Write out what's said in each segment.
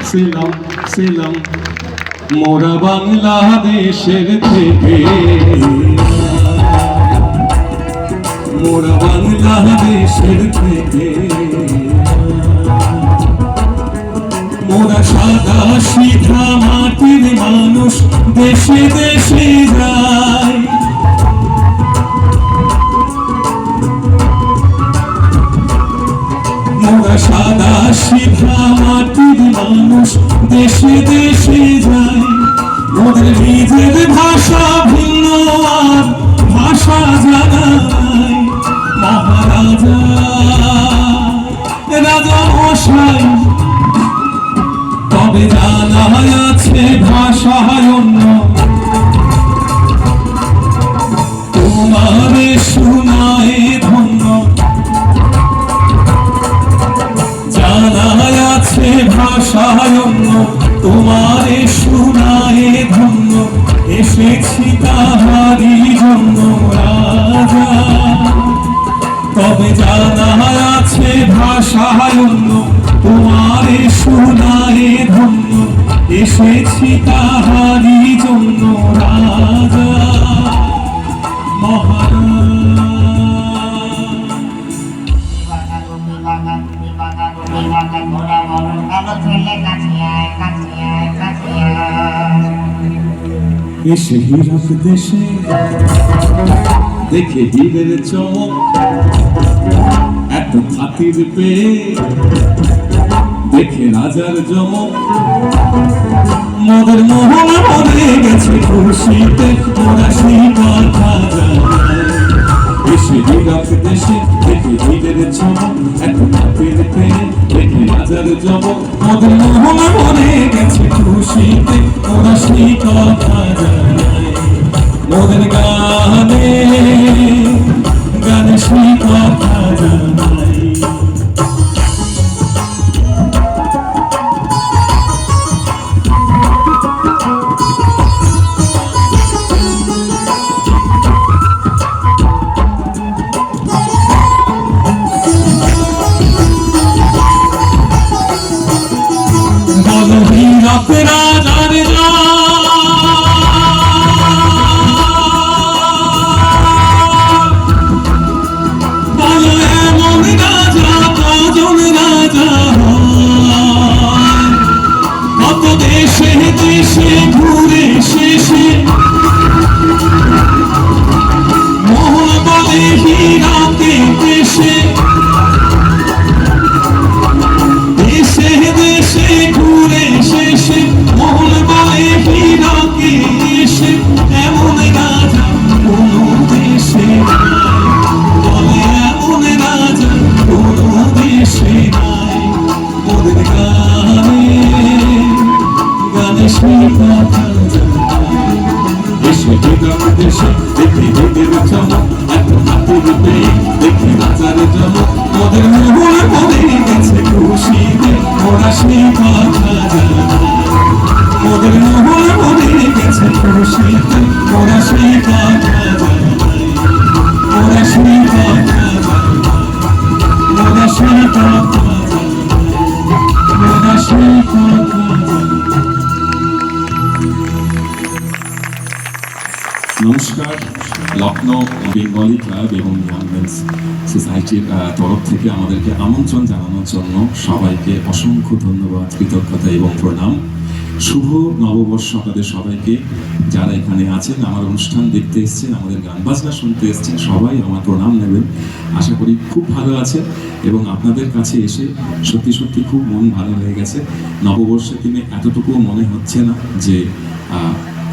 ছিলাম ছিলাম মোরা বাংলাদেশের থেকে, মোরা বাংলাদেশের থেকে, মোরা সাদা সিধা মাটির মানুষ দেশে দেশে যায়। মোরা সাদা সিধা মাটির মানুষ দেশে দেশে যায়। মোদের নিজের ভাষা ভিন্ন আর ভাষা জানা নাই। মহারাজা রাজা মশাই তবে জানা আছে ভাষায় অন্য, তোমারে শোনায় ধন্য। জানা আছে ভাষায় অন্য, তোমারে শোনায় ধন্য। এসেছি তাহারি জন্য রাজা, তবে জানা আছে ভাষায় অন্য, তোমারে শোনায় ধন্য। এসেছি তাহারি জন্য রাজা এসে হীরক দেশে দেখে হীরের চমক, এত খাতির পেয়ে দেখে রাজার জমক। মোদের মোহন মরে গেছে খুশিতে, মোরা সেই কথা জানাই। এসে হীরক দেশে দেখে হীরের চমক, এত খাতির পেয়ে দেখে রাজার জমক। মোদের মোহন মরে গেছে খুশিতে, মোরা সেই কথা জানাই। মোদের গানে গানে সেই কথা জানাই। মোদের মোহন মরে গেছে খুশিতে, মোরা সেই কথা জানাই। মোদের মোহন মরে গেছে খুশিতে, মোরা সেই কথা জানাই। মোরা সেই কথা জানাই, মোরা সেই কথা জানাই, মোরা সেই কথা জানাই। নমস্কার, লখনৌ বেঙ্গলি ক্লাব এবং ইয়াং মেন্স সোসাইটির তরফ থেকে আমাদেরকে আমন্ত্রণ জানানোর জন্য সবাইকে অসংখ্য ধন্যবাদ, কৃতজ্ঞতা এবং প্রণাম। শুভ নববর্ষ আপনাদের সবাইকে। যারা এখানে আছেন, আমার অনুষ্ঠান দেখতে এসছেন, আমাদের গান বাজনা শুনতে এসছেন, সবাই আমার প্রণাম নেবেন। আশা করি খুব ভালো আছে এবং আপনাদের কাছে এসে সত্যি সত্যি খুব মন ভালো হয়ে গেছে। নববর্ষের দিনে এতটুকুও মনে হচ্ছে না যে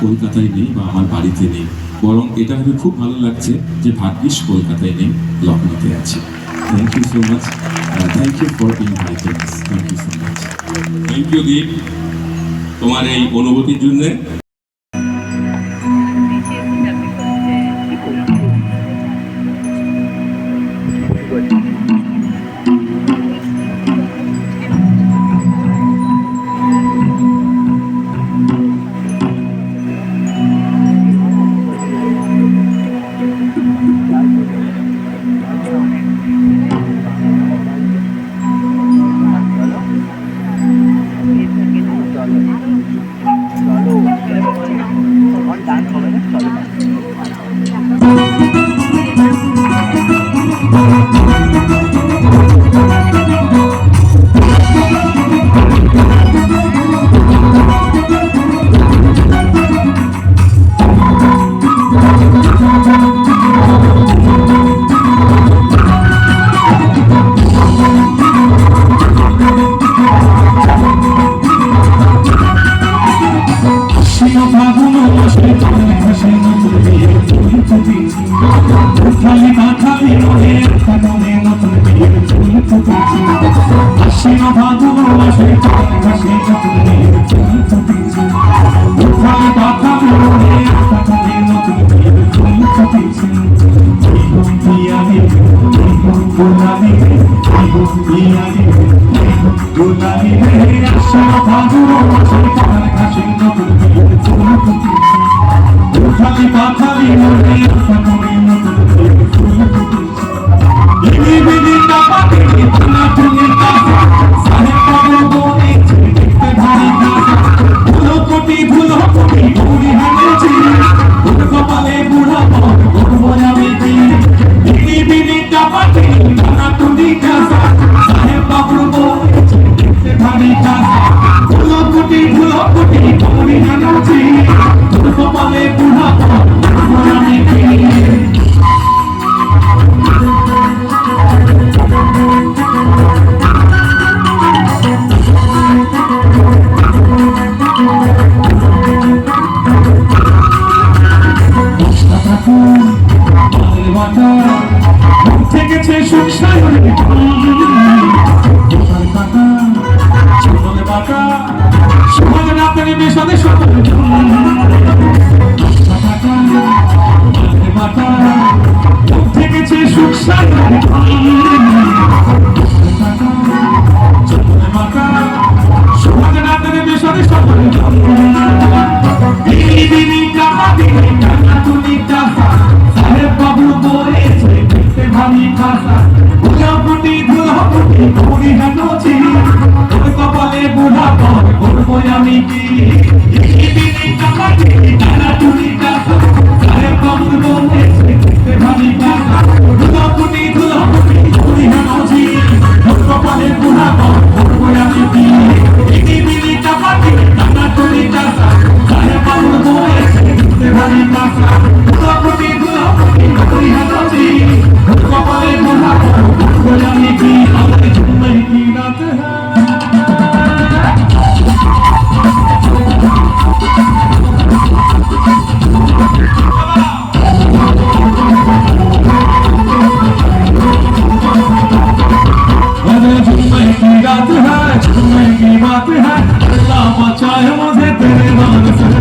কলকাতায় নেই বা আমার বাড়িতে নেই, বরং এটা ভেবে খুব ভালো লাগছে যে ভাগ্যিস কলকাতায় নেই, লখনৌতে আছি। Thank you so much, thank you for inviting us, thank you so much. Thank you Deep, তোমার এই অনুভূতির জন্য। ভাগুরো সেই পাহাড় ঘাসে নতুন বিয়ের চুল ফুটেছে উঠালি পাথালি মনে আশা মনে নতুন বিয়ের চুল ফুটেছে বিধি বিধি কাপাতে টানা টুনি কাছে সাহেব বাবু বলেছে দেখতে ভারী কাছে ভুলো কোটি গৌরী হানেছি তোর কপালে বুড়া পর করবো আমি কি বিধি বিধি কাপাতে টানা টুনি কাছে সাহেব বাবু বলেছে দেখতে ভারী কাছে ভুলো কোটি গৌরী হানেছি তোর কপালে বুড়া পর করবো আমি কি থেকেছে সুখ সায়রে কাটা চলে বাটা সমাজ রাতের বেশনে সকল বাটা থেকেছে সুখ সায়রে চলে বাটা সমাজ রাতের বেশনে সকল দিদি কাপা দিদি কানা তুলি কাপা সাহেব বাবু বলেছে দেখতে ভাবি কাপা ধুলাপুটি গৌরী হানোছি তোর কপালে বুড়া পর করবো আমি কি দিদি কাপা দিদি কানা তুলি কাপা সাহেব বাবু বলেছে দেখতে ভাবি কাপা ধুলাপুটি গৌরী হানোছি তোর কপালে বুড়া পর করবো আমি কি দিদি কাপা দিদি কানা তুলি কাপা সাহেব বাবু বলেছে দেখতে ভাবি কাপা ধুলাপুটি গৌরী হানোছি তোর কপালে বুড়া পর করবো আমি কি আমাদের জন্যই কি রাত रात है जुम्मे की बात है अल्लाह बचाए मुझे तेरे नाम से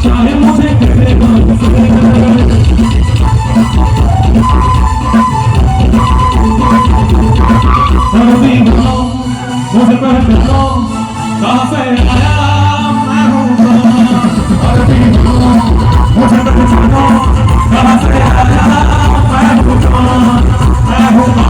चाहे मुझे तेरे नाम से मुझे पहचानो कहाँ से आया मैं हूँ मुझे पहचानो कहाँ से आया मैं हूँ मैं हूँ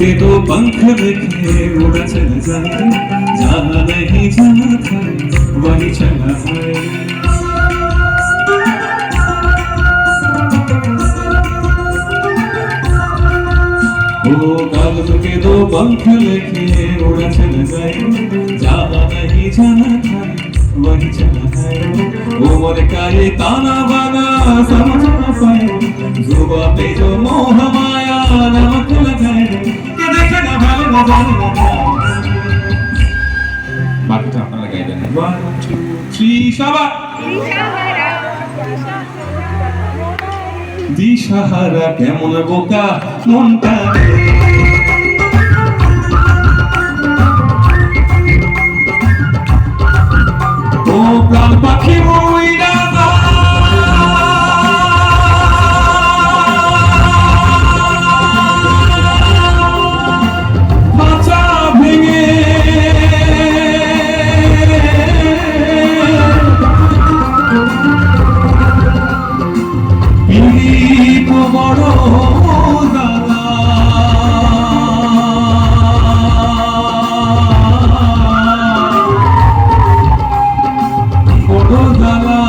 के दो पंख देखे उड़ा चला जाए, जहाँ नहीं जाना था वही चला है। ओ कागज के दो पंख लेके उड़ा चला जाए, जहाँ नहीं जाना था वही चला है। उम्र का ये ताना बाना समझ न पाए, जुबा पे जो मोह माया नमक लगाए, के देखे ना भालो ना जाने ना जाए। বাকিটা আপনারা গাইবেন। 1 2 3 শাবা দিশাহারা কেমন বোকা মনটা ও প্রাণ পাখি ময়ূরা মাচা ভেঙে পীড়িত বড় দাদা বড় দাদা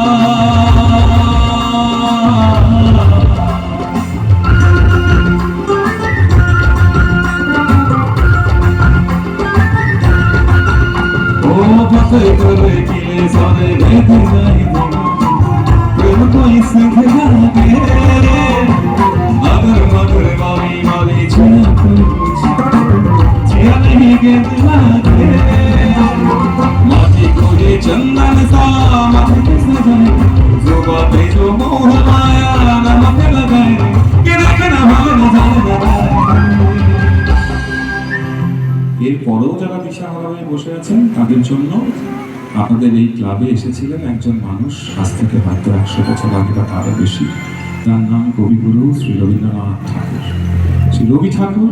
ও পথে করে কিলে সরে বেঁধে যাই प्रेम कोई संग लागे, अगर मगर वाली वाली छुआ कुछ जिया नहीं गेंद लागे। माटी खोजे चंदन सा माथे के सजाए, जुबा पे जो मोह माया नमक लगाए, के देखे ना भालो ना जाने ना जाए। এরপরেও যারা দিশাহারা হয়ে বসে আছেন তাদের জন্য আপনাদের এই ক্লাবে এসেছিলেন একজন মানুষ, আজ থেকে হয়তো 100 বছর আগে বা তারও বেশি। তার নাম কবিগুরু শ্রী রবীন্দ্রনাথ ঠাকুর। শ্রী রবি ঠাকুর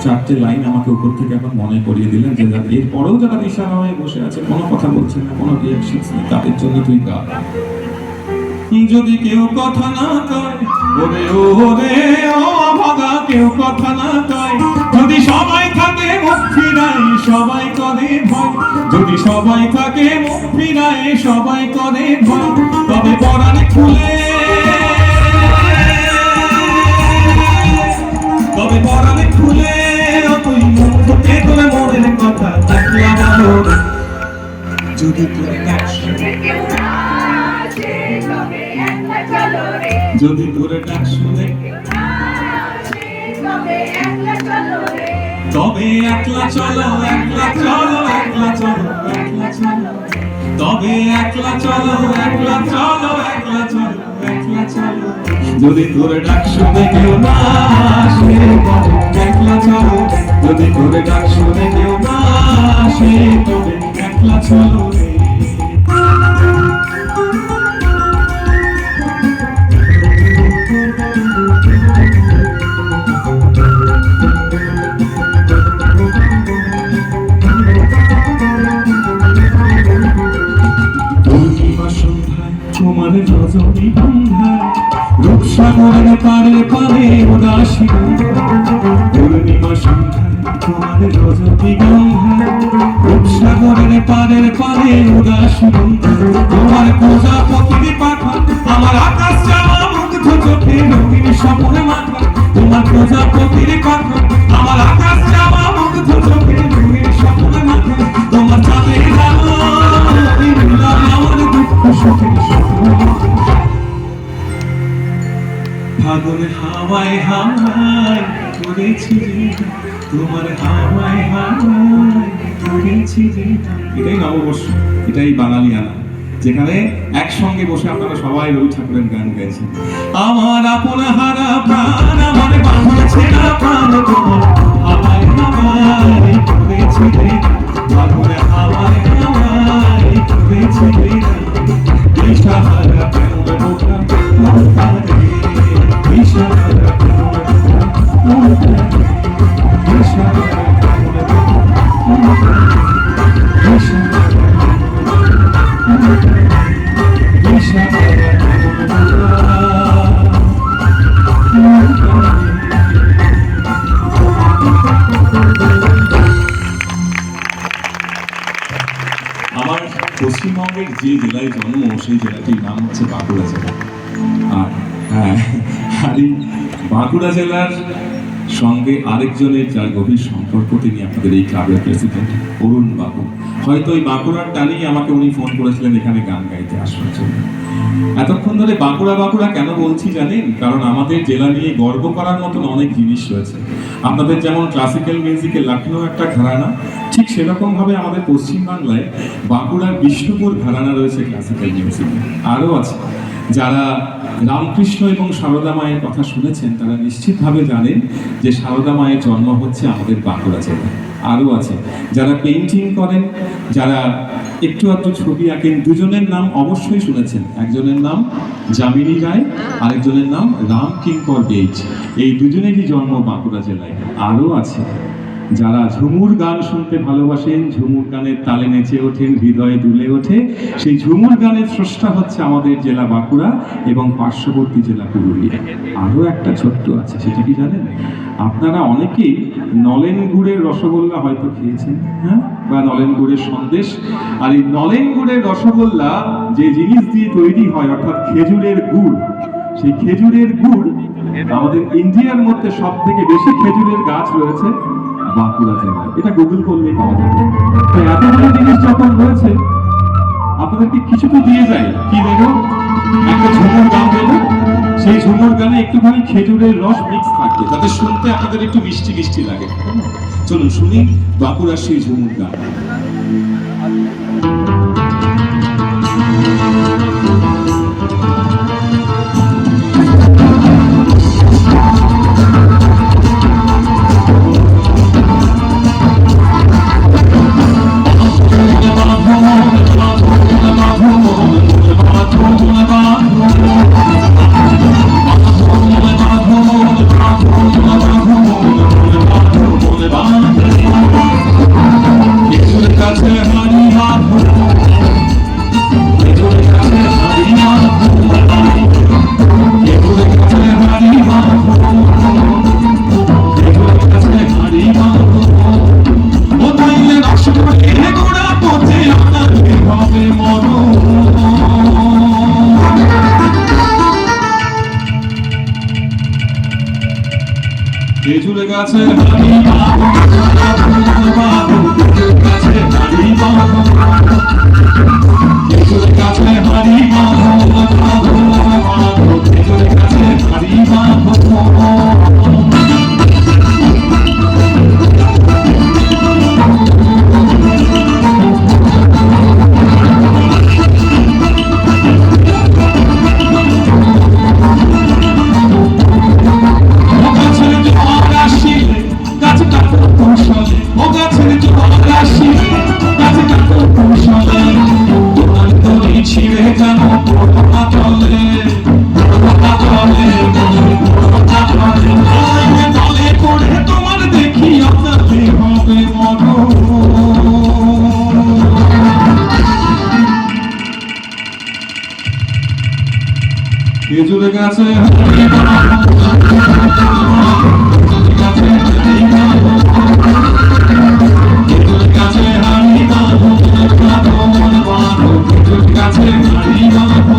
4টে লাইন আমাকে উপর থেকে এখন মনে করিয়ে দিলেন যে এরপরেও যারা দিশাহারা হয়ে বসে আছে, কোনো কথা বলছে না, কোনো রিয়াকশন নেই, তাদের জন্য তুই গা। যদি কেউ কথা না কয়, ওরে ওরে ও ভাগা কেউ কথা না কয়, যদি সবাই থাকে মুখ ফিরায় সবাই করে ভয়, যদি সবাই থাকে মুখ ফিরায় সবাই করে ভয়, তবে পরাণ খুলে তবে পরাণ খুলে তুই মুখে করে মনের কথা থাকলা ভালো, যদি তোর যদি তোর ডাক শুনে তবে একলা চলো একলা চলো একলা চলো একলা চলো, তবে একলা চলো একলা চলো একলা চলো একলা চলো, যদি তোর ডাক শুনে কেউ না আসে তবে একলা চলো, যদি তোর ডাক শুনে কেউ না আসে তবে একলা চলো রে। তোমার রজনী গন্ধা রূপসাগরের পারে পারে উদাসী, পূর্ণিমা সন্ধ্যায় তোমার রজনী গন্ধা রূপসাগরের পারে পারে উদাসী, তোমার প্রজাপতির পাখা আমার আকাশ যাওয়া মুগ্ধ চোখে রঙিন স্বপ্ন মাথা, তোমার প্রজাপতির পাখা আমার আকাশ যাওয়া মুগ্ধ চোখে রঙিন স্বপ্ন মাথা, তোমার চাঁদের আলো আমার দুঃখ সুখের ফাগুন হাওয়ায় হাওয়ায় করেছি রে, তোমার হাওয়ায় হাওয়ায় করেছি রে। এটাই নববর্ষ, এটাই বাঙালিয়ানা, যেখানে একসঙ্গে বসে আপনারা সবাই রবি ঠাকুরের গান গাইছেন। আমার আপন হারা প্রাণ আমার বাঁধা ছেঁড়া প্রাণ তোমার হাওয়ায় হাওয়ায় করেছি রে, ফাগুন হাওয়ায় হাওয়ায় করেছি রে, দিশাহারা কেমন বোকা মনটা রে, দিশাহারা কেমন বোকা মনটা রে, দিশাহারা কেমন বোকা মনটা রে, দিশাহারা কেমন বোকা মনটা রে, দিশাহারা কেমন বোকা মনটা রে। আমার পশ্চিমবঙ্গের যে জেলায় জন্ম সেই জেলাটির নাম হচ্ছে বাঁকুড়া জেলা। আর হ্যাঁ, আর এই বাঁকুড়া জেলার সঙ্গে আরেকজনের যার গভীর সম্পর্ক, তিনি আপনাদের এই ক্লাবের প্রেসিডেন্ট অরুণ বাবু। হয়তো ওই বাঁকুড়ার টানেই আমাকে উনি ফোন করেছিলেন এখানে গান গাইতে আসবার জন্য। এতক্ষণ ধরে বাঁকুড়া বাঁকুড়া কেন বলছি জানেন? কারণ আমাদের জেলা নিয়ে গর্ব করার মতন অনেক জিনিস রয়েছে। আপনাদের যেমন ক্লাসিক্যাল মিউজিকে লখনৌ একটা ঘরানা, ঠিক সেরকম ভাবে আমাদের পশ্চিমবাংলায় বাঁকুড়ার বিষ্ণুপুর ঘরানা রয়েছে ক্লাসিক্যাল মিউজিকে। আরও আছে, যারা রামকৃষ্ণ এবং সারদা মায়ের কথা শুনেছেন তারা নিশ্চিতভাবে জানেন যে সারদা মায়ের জন্ম হচ্ছে আমাদের বাঁকুড়া জেলায়। আরও আছে, যারা পেইন্টিং করেন, যারা একটু আধটু ছবি আঁকেন, দুজনের নাম অবশ্যই শুনেছেন। একজনের নাম যামিনী রায়, আরেকজনের নাম রাম কিঙ্কর বেইজ। এই দুজনেরই জন্ম বাঁকুড়া জেলায়। আরও আছে, যারা ঝুমুর গান শুনতে ভালোবাসেন, ঝুমুর গানের তালে নেচে ওঠেন, হৃদয়ে দুলে ওঠে, সেই ঝুমুর গানের স্রষ্টা হচ্ছে আমাদের জেলা বাঁকুড়া এবং পার্শ্ববর্তী জেলা পুরুলিয়া। আরও একটা ছোট্ট আছে, সেটা কি জানেন? আপনারা অনেকেই নলেন গুড়ের রসগোল্লা হয়তো খেয়েছেন, হ্যাঁ, বা নলেন গুড়ের সন্দেশ। আর এই নলেন গুড়ের রসগোল্লা যে জিনিস দিয়ে তৈরি হয়, অর্থাৎ খেজুরের গুড়, সেই খেজুরের গুড় আমাদের ইন্ডিয়ার মধ্যে সব থেকে বেশি খেজুরের গাছ রয়েছে বাঁকুড়া জেলায়। এটা গুগল করলেই পাওয়া যাবে। তো এতগুলো জিনিস যখন রয়েছে, আপনাদেরকে কিছু তো দিয়ে যায়। কি দেবো? একটা ঝুমুর গান দেবো, সেই ঝুমুর গানে একটুখানি খেজুরের রস মিক্স থাকবে, যাতে শুনতে আপনাদের একটু মিষ্টি মিষ্টি লাগে। চলুন শুনি বাঁকুড়ার সেই ঝুমুর গান। খেজুর গাছে হারি বাবু, খেজুর গাছে হারি বাবু, খেজুর গাছে হারি বাবু, খেজুর গাছে হারি বাবু। খেজুর গাছে হারি বাবু, খেজুর গাছে হারি বাবু, খেজুর গাছে হারি বাবু।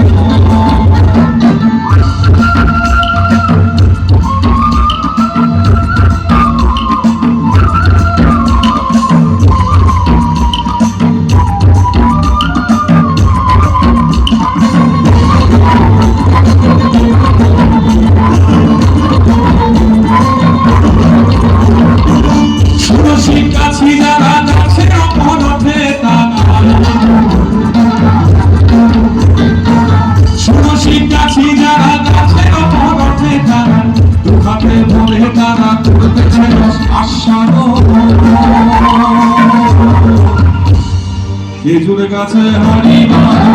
খেজুর গাছে হারি বাবু,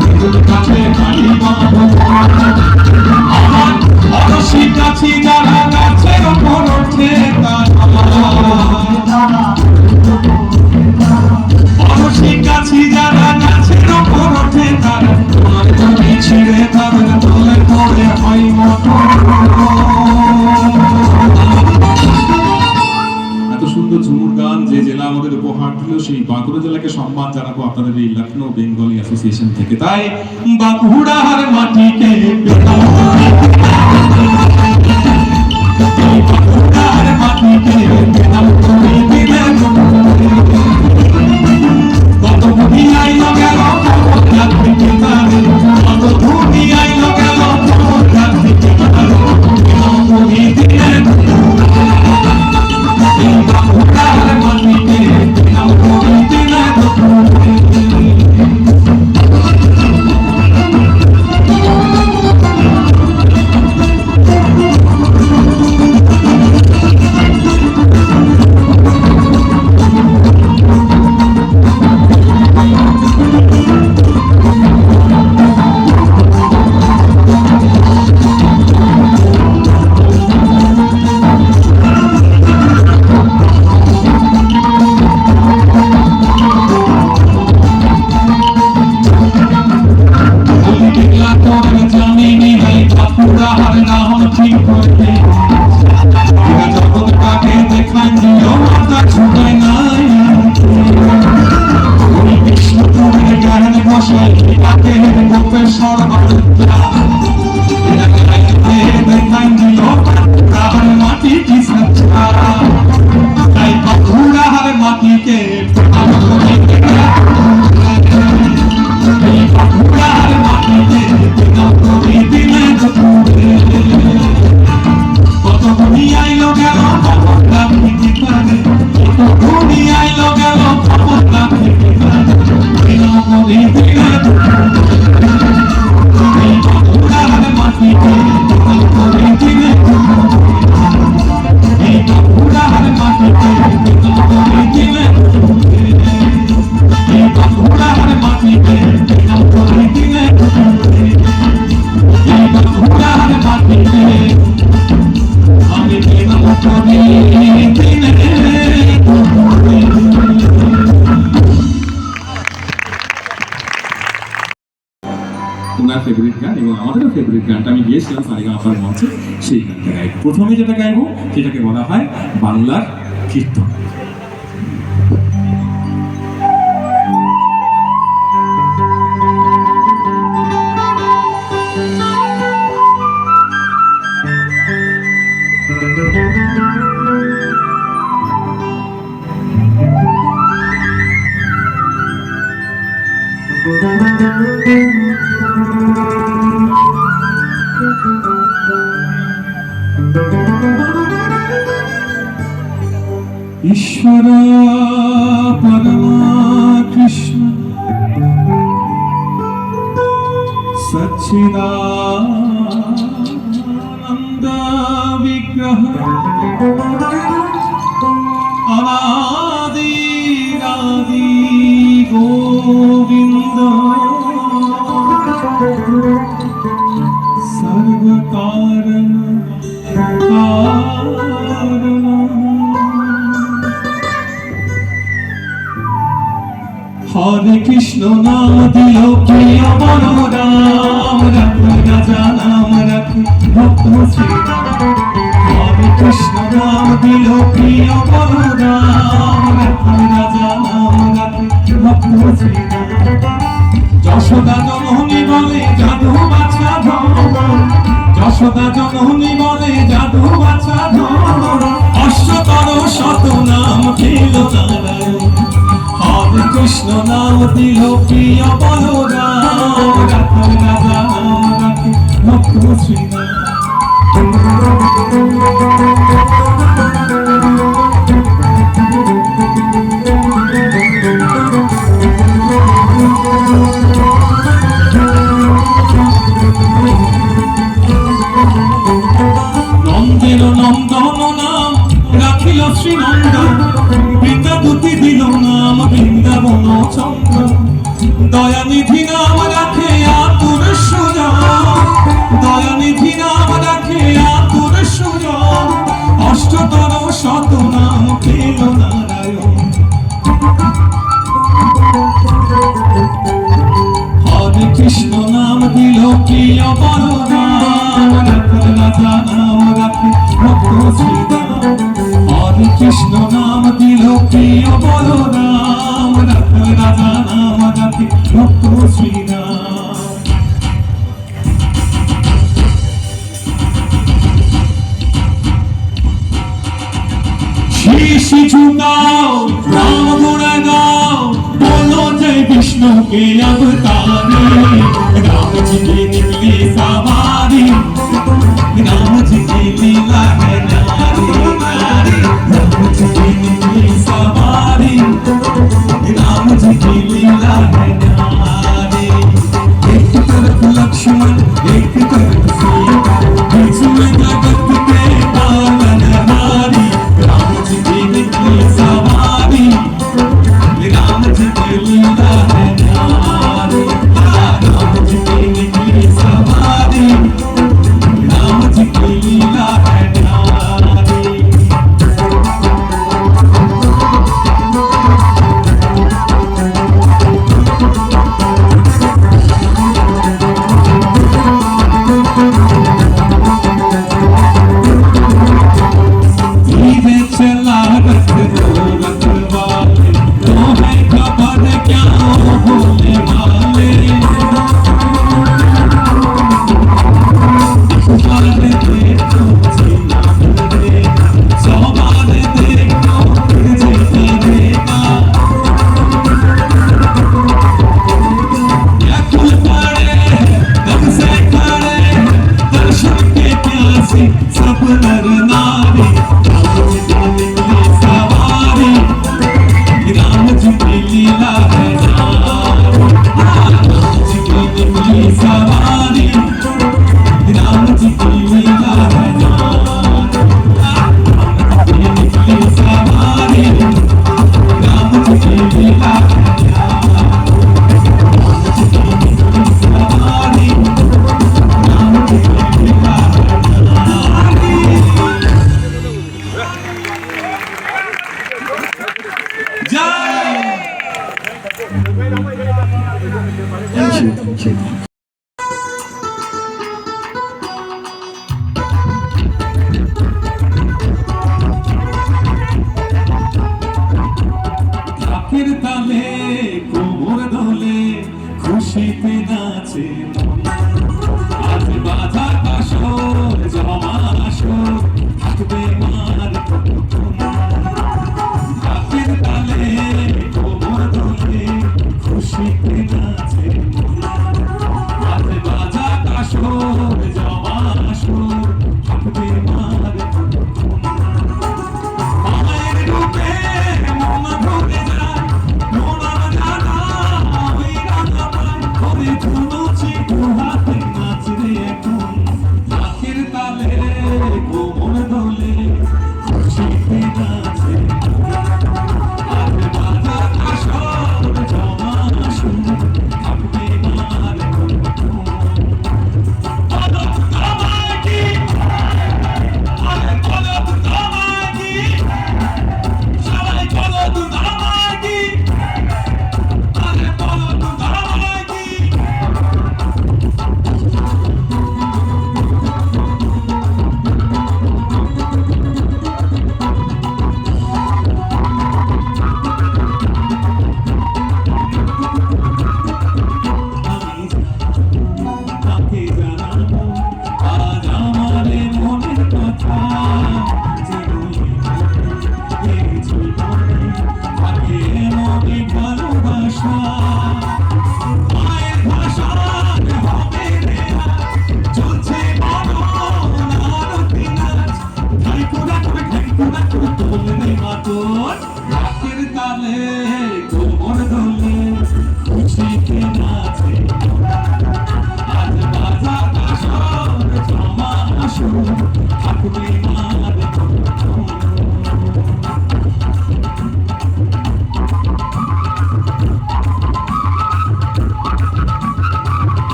খেজুর গাছে হারি বাবু, আমার অরসি গাছি যারা গাছের ওপর ওঠে অরসি গাছি যারা গাছের ওপর ওঠে তারা তোমার তুমি ছিঁড়ে তাদের তলে পড়ে হয় মতো। এত সুন্দর ঝুমুর গান যে জেলা আমাদের উপহার দিল, সেই বাঁকুড়া জেলাকে সম্মান জানাবো আপনাদের এই লখনৌ বেঙ্গলি অ্যাসোসিয়েশন থেকে। তাই বাঁকুড়ার মাটিকে পেলাম, এই বাঁকুড়ার মাটিকে পেলাম তুমি দিলে কত বুদ্ধি আইলো গেল খবর রাখবি কি জানে, কত বুদ্ধি আইলো গেল খবর রাখবি কি জানে, তুমি দিলে এই বাঁকুড়ার মাটিকে পেলাম তুমি দিলে ওনার ফেভারিট গান এবং আমাদেরও ফেভারিট গানটা আমি গিয়েছিলাম সারেগামাপার মঞ্চে, সেই গানটা গাইব। প্রথমে যেটা গাইবো সেটাকে বলা হয় বাংলার কীর্তন। ईश्वर परमा कृष्ण सच्चिदानंद विग्रह अनादि आदि गोविंद सर्व कारण हरे कृष्ण नाम दिलो प्रिय बलो राम रखे राजा नाम रखे भक्त श्री हरे कृष्ण नाम दिलो प्रिय बलो राम रखे राजा नाम रखे भक्त श्री যশোদা জননী বলে জাদু বাছা ধর, যশোদা জননী বলে জাদু বাছা ধর, অষ্টতর শত নাম দিল নারায়ণ, হরে কৃষ্ণ নাম দিল প্রিয় বলো রাম রাখে রাজা নাম রাখে ভক্ত শ্রীরাম। নন্দের নন্দন নাম রাখিল শ্রীনন্দন, বৃন্দাবতী দিল নাম বৃন্দাবন চন্দ্র, দয়ানিধি নাম রাখে আতুর সুজন, দয়ানিধি নাম রাখে আতুর সুজন, অষ্টতর শত নাম পেল নারায়ণ। হরে কৃষ্ণ নাম দিল প্রিয় বলো রাম রাখে রাজা নাম রাখে ভক্ত শ্রীরাম, হরে কৃষ্ণ নাম দিল প্রিয় বলরাম রাখল রাজা নাম রাখে ভক্ত শ্রীরাম शीश झुकाओ राम गुण गाओ बोलो जय विष्णु के अवतारे राम जी की निकली सवारी राम जी की लीला है न्यारी न्यारी राम जी की निकली सवारी राम जी की लीला है न्यारी एक तरफ लक्ष्मण एक तरफ सीता बीच में जगत के पालन हारी राम जी की निकली सवारी राम जी की लीला है न्यारी राम जी की निकली सवारी राम जी की लीला है न्यारी धीरे चला रथ रो रखवाले तुम्हें खबर क्या होने वाले बार देखो जीना देगा 100 बार देखो फिर जीता देगा व्याकुल पड़े तब से खड़े दर्शन के प्यासे सब नर नारी राम जी की निकली सवारी राम जी की लीला है न्यारी राम जी की निकली सवारी राम जी की लीला है न्यारी राम जी की निकली सवारी राम जी की लीला है न्यारी राम जी की निकली सवारी राम जी की लीला है न्यारी जय Thank you. ঢাকের তালে কোমর দোলে খুশিতে নাচে মন। আজ বাজা কাসর জমা আসর থাকবে মার কতক্ষণ। ঢাকের তালে কোমর দোলে খুশিতে নাচে মন। আজ বাজা কাসর জমা আসর থাকবে মার কতক্ষণ। মায়ের রূপে মন ভরে যায়, মনার জানা ওই রাঙা পায়, ওরে ধুনুচি দুহাতে নাচ রে এখন। ঢাকের তালে কোমর দোলে খুশিতে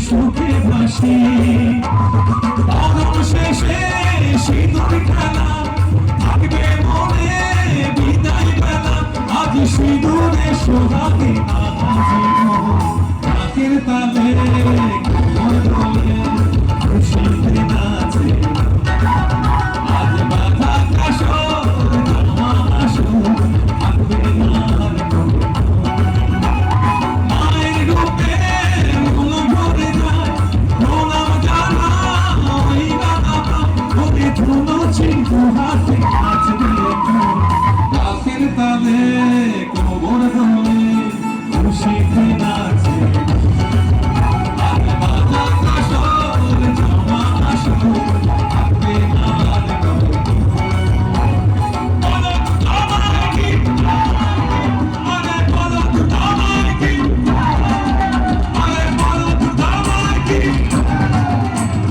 সুখে ভাসি অগম শেষে সিঁদুর খেলা থাকবে মনে বিদায় বেলা আজ সিঁদুরে সোহাগে নাকের তালে কোমর দোলে খুশিতে নাচে আজ বাধা কাশর জামা আসর থাকবে আর মায়ের রূপে মন ভরে যায় প্রণাম জানাই বাবা ওরে ধুলো চিন্তা হাতে নাচবে নাকের তালে কোমর দোলে খুশিতে নাচে আজ বাধা কাশর জামা আসর থাকবে আর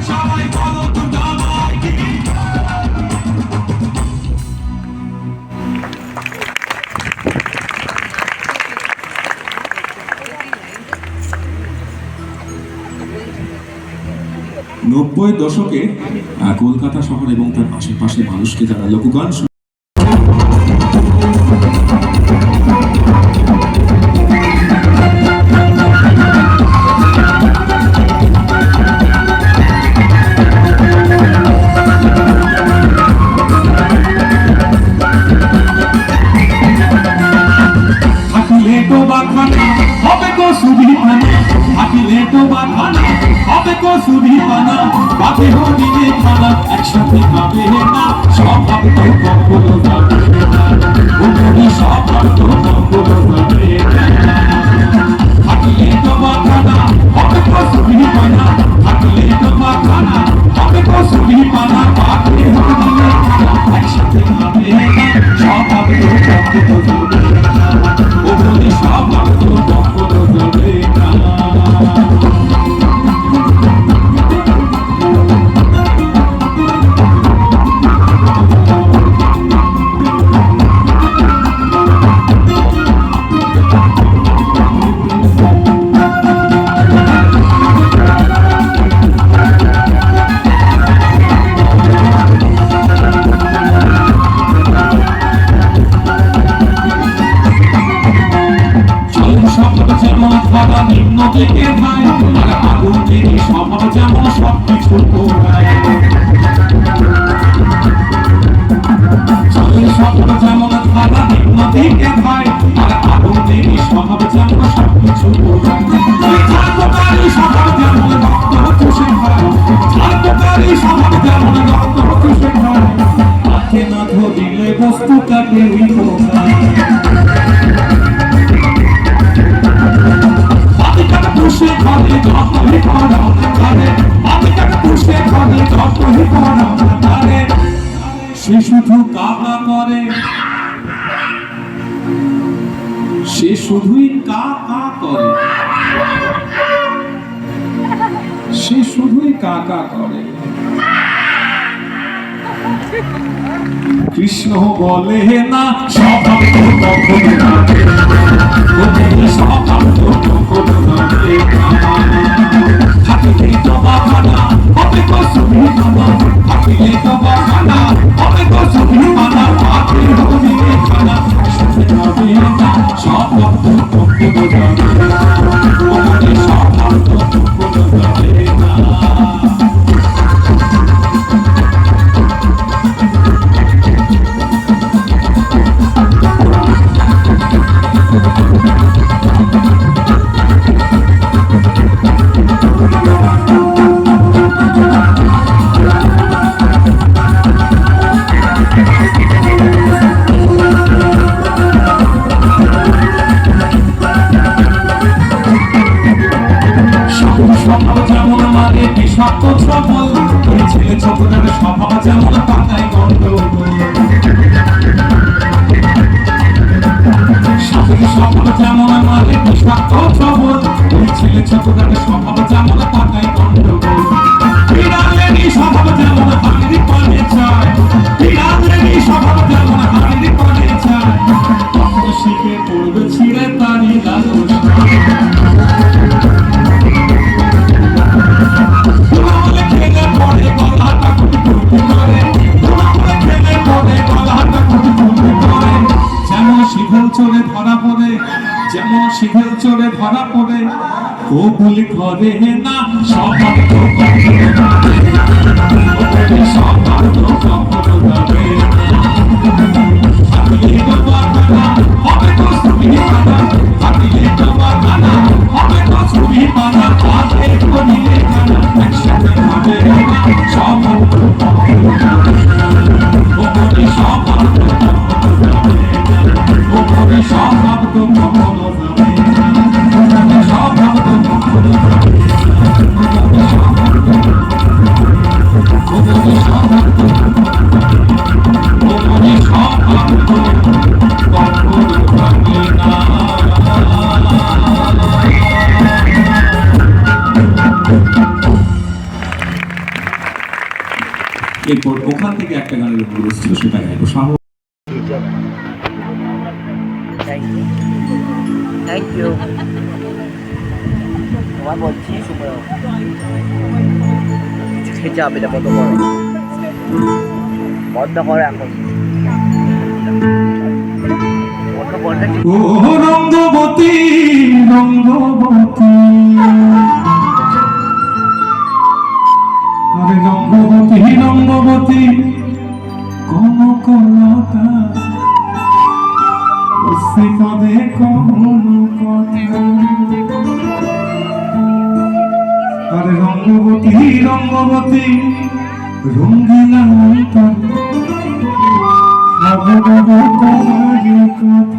সবাই বলো তো দামাই কি নব্বই দশকে কলকাতা শহর এবং তার আশেপাশে মানুষকে যারা লোকগান থাকিলে তো বাখানা হবে গো সুধি পানা থাকিলে তো বাখানা হবে গো সুধি পানা বাপে হরিণে খানা একসাথে খাবে না স্বভাব তো কখনো যাবে না ওমনি স্বভাব তো কখনো যাবে না থাকিলে তো বাখানা হবে গো সুধি পানা থাকিলে তো বাখানা হবে গো সুধি পানা বাপে হরিণে খানা একসাথে খাবে না স্বভাব তো কখনো যাবে না ওমনি স্বভাব তো কখনো যাবে না স্বভাব যেমন ধরা নিম্ন দিকে ভাই আর আগুনের স্বভাব যেমন সবকিছু পোড়ায় স্বভাব যেমন ধরা নিম্ন দিকে ভাই আর আগুনের স্বভাব যেমন সবকিছু পোড়ায় ছাত্রকারী স্বভাব যেমন রক্ত চুষে খায় ছাত্রকারী স্বভাব যেমন রক্ত চুষে খায় হাতে না ধরিলে বস্তু কাটে ওই পোড়ায় পুষে ঘরে যতই পড়াও তারে আদিকাকে পুষে ঘরে যতই পড়াও তারে সে শুধু কাকা করে সে শুধুই কাকা করে সে শুধুই কাকা করে কৃষ্ণ বলে না স্বভাব তো কখনো যাবে ওমনি স্বভাব তো কখনো যাবে থাকিলে তো বাখানা হবে গো সুধি পানা থাকিলে তো বাখানা হবে গো সুধি পানা বাপে হরিণে খানা একসাথে যাবে না স্বভাব তো কখনো যাবে ওমনি স্বভাব তো কখনো যাবে না স্বভাব যেমন মানে বিষাক্ত সবল ওই ছেলে ছোটদের স্বভাব যেমন পাতায় গন্ডগোল স্বভাব যেমন মানে বিষাক্ত সবল ওই ছেলে ছোটদের স্বভাব যেমন পাতায় গন্ডগোল বিড়ালেরই স্বভাব যেমন হাড়ির পানে চায় বিড়ালেরই স্বভাব যেমন হাড়ির পানে চায় তখন শিখে পড়বে ছিঁড়ে তারই লালসা শিথিল চলে ধরা পড়ে কবুল করে না সবার তো সবার তো কখনো যাবে হাতিয়ে তোমার গানা হবে তো ছবি পানা হাতিয়ে তোমার গানা হবে তো ছবি পানা পাশে করিয়ে গানা একসাথে হবে না সবার তো কখনো যাবে ওপরে সবার তো কখনো যাবে ওপরে সবার তো কখনো যাবে ওপরে সবার তো কখনো যাবে ওপরে সবার তো ওপরে সবার তো ওপরে সবার তো কখনো যাবে না। এরপর ওখান থেকে একটা গানের অনুরোধ ছিল, সেটা গাইবো। সাহস থ্যাংক ইউ তোমার বলছি সময় খেতে হবে এটা বন্ধ করো এখন বন্ধ করলে ও রঙ্গবতী রঙ্গবতী আরে রঙ্গবতী রঙ্গবতী কনকলতা সে পদে কোনো কথা আরে রঙ্গবতী রঙ্গবতী রঙ্গিলা অন্তর নবনব তোমার কথা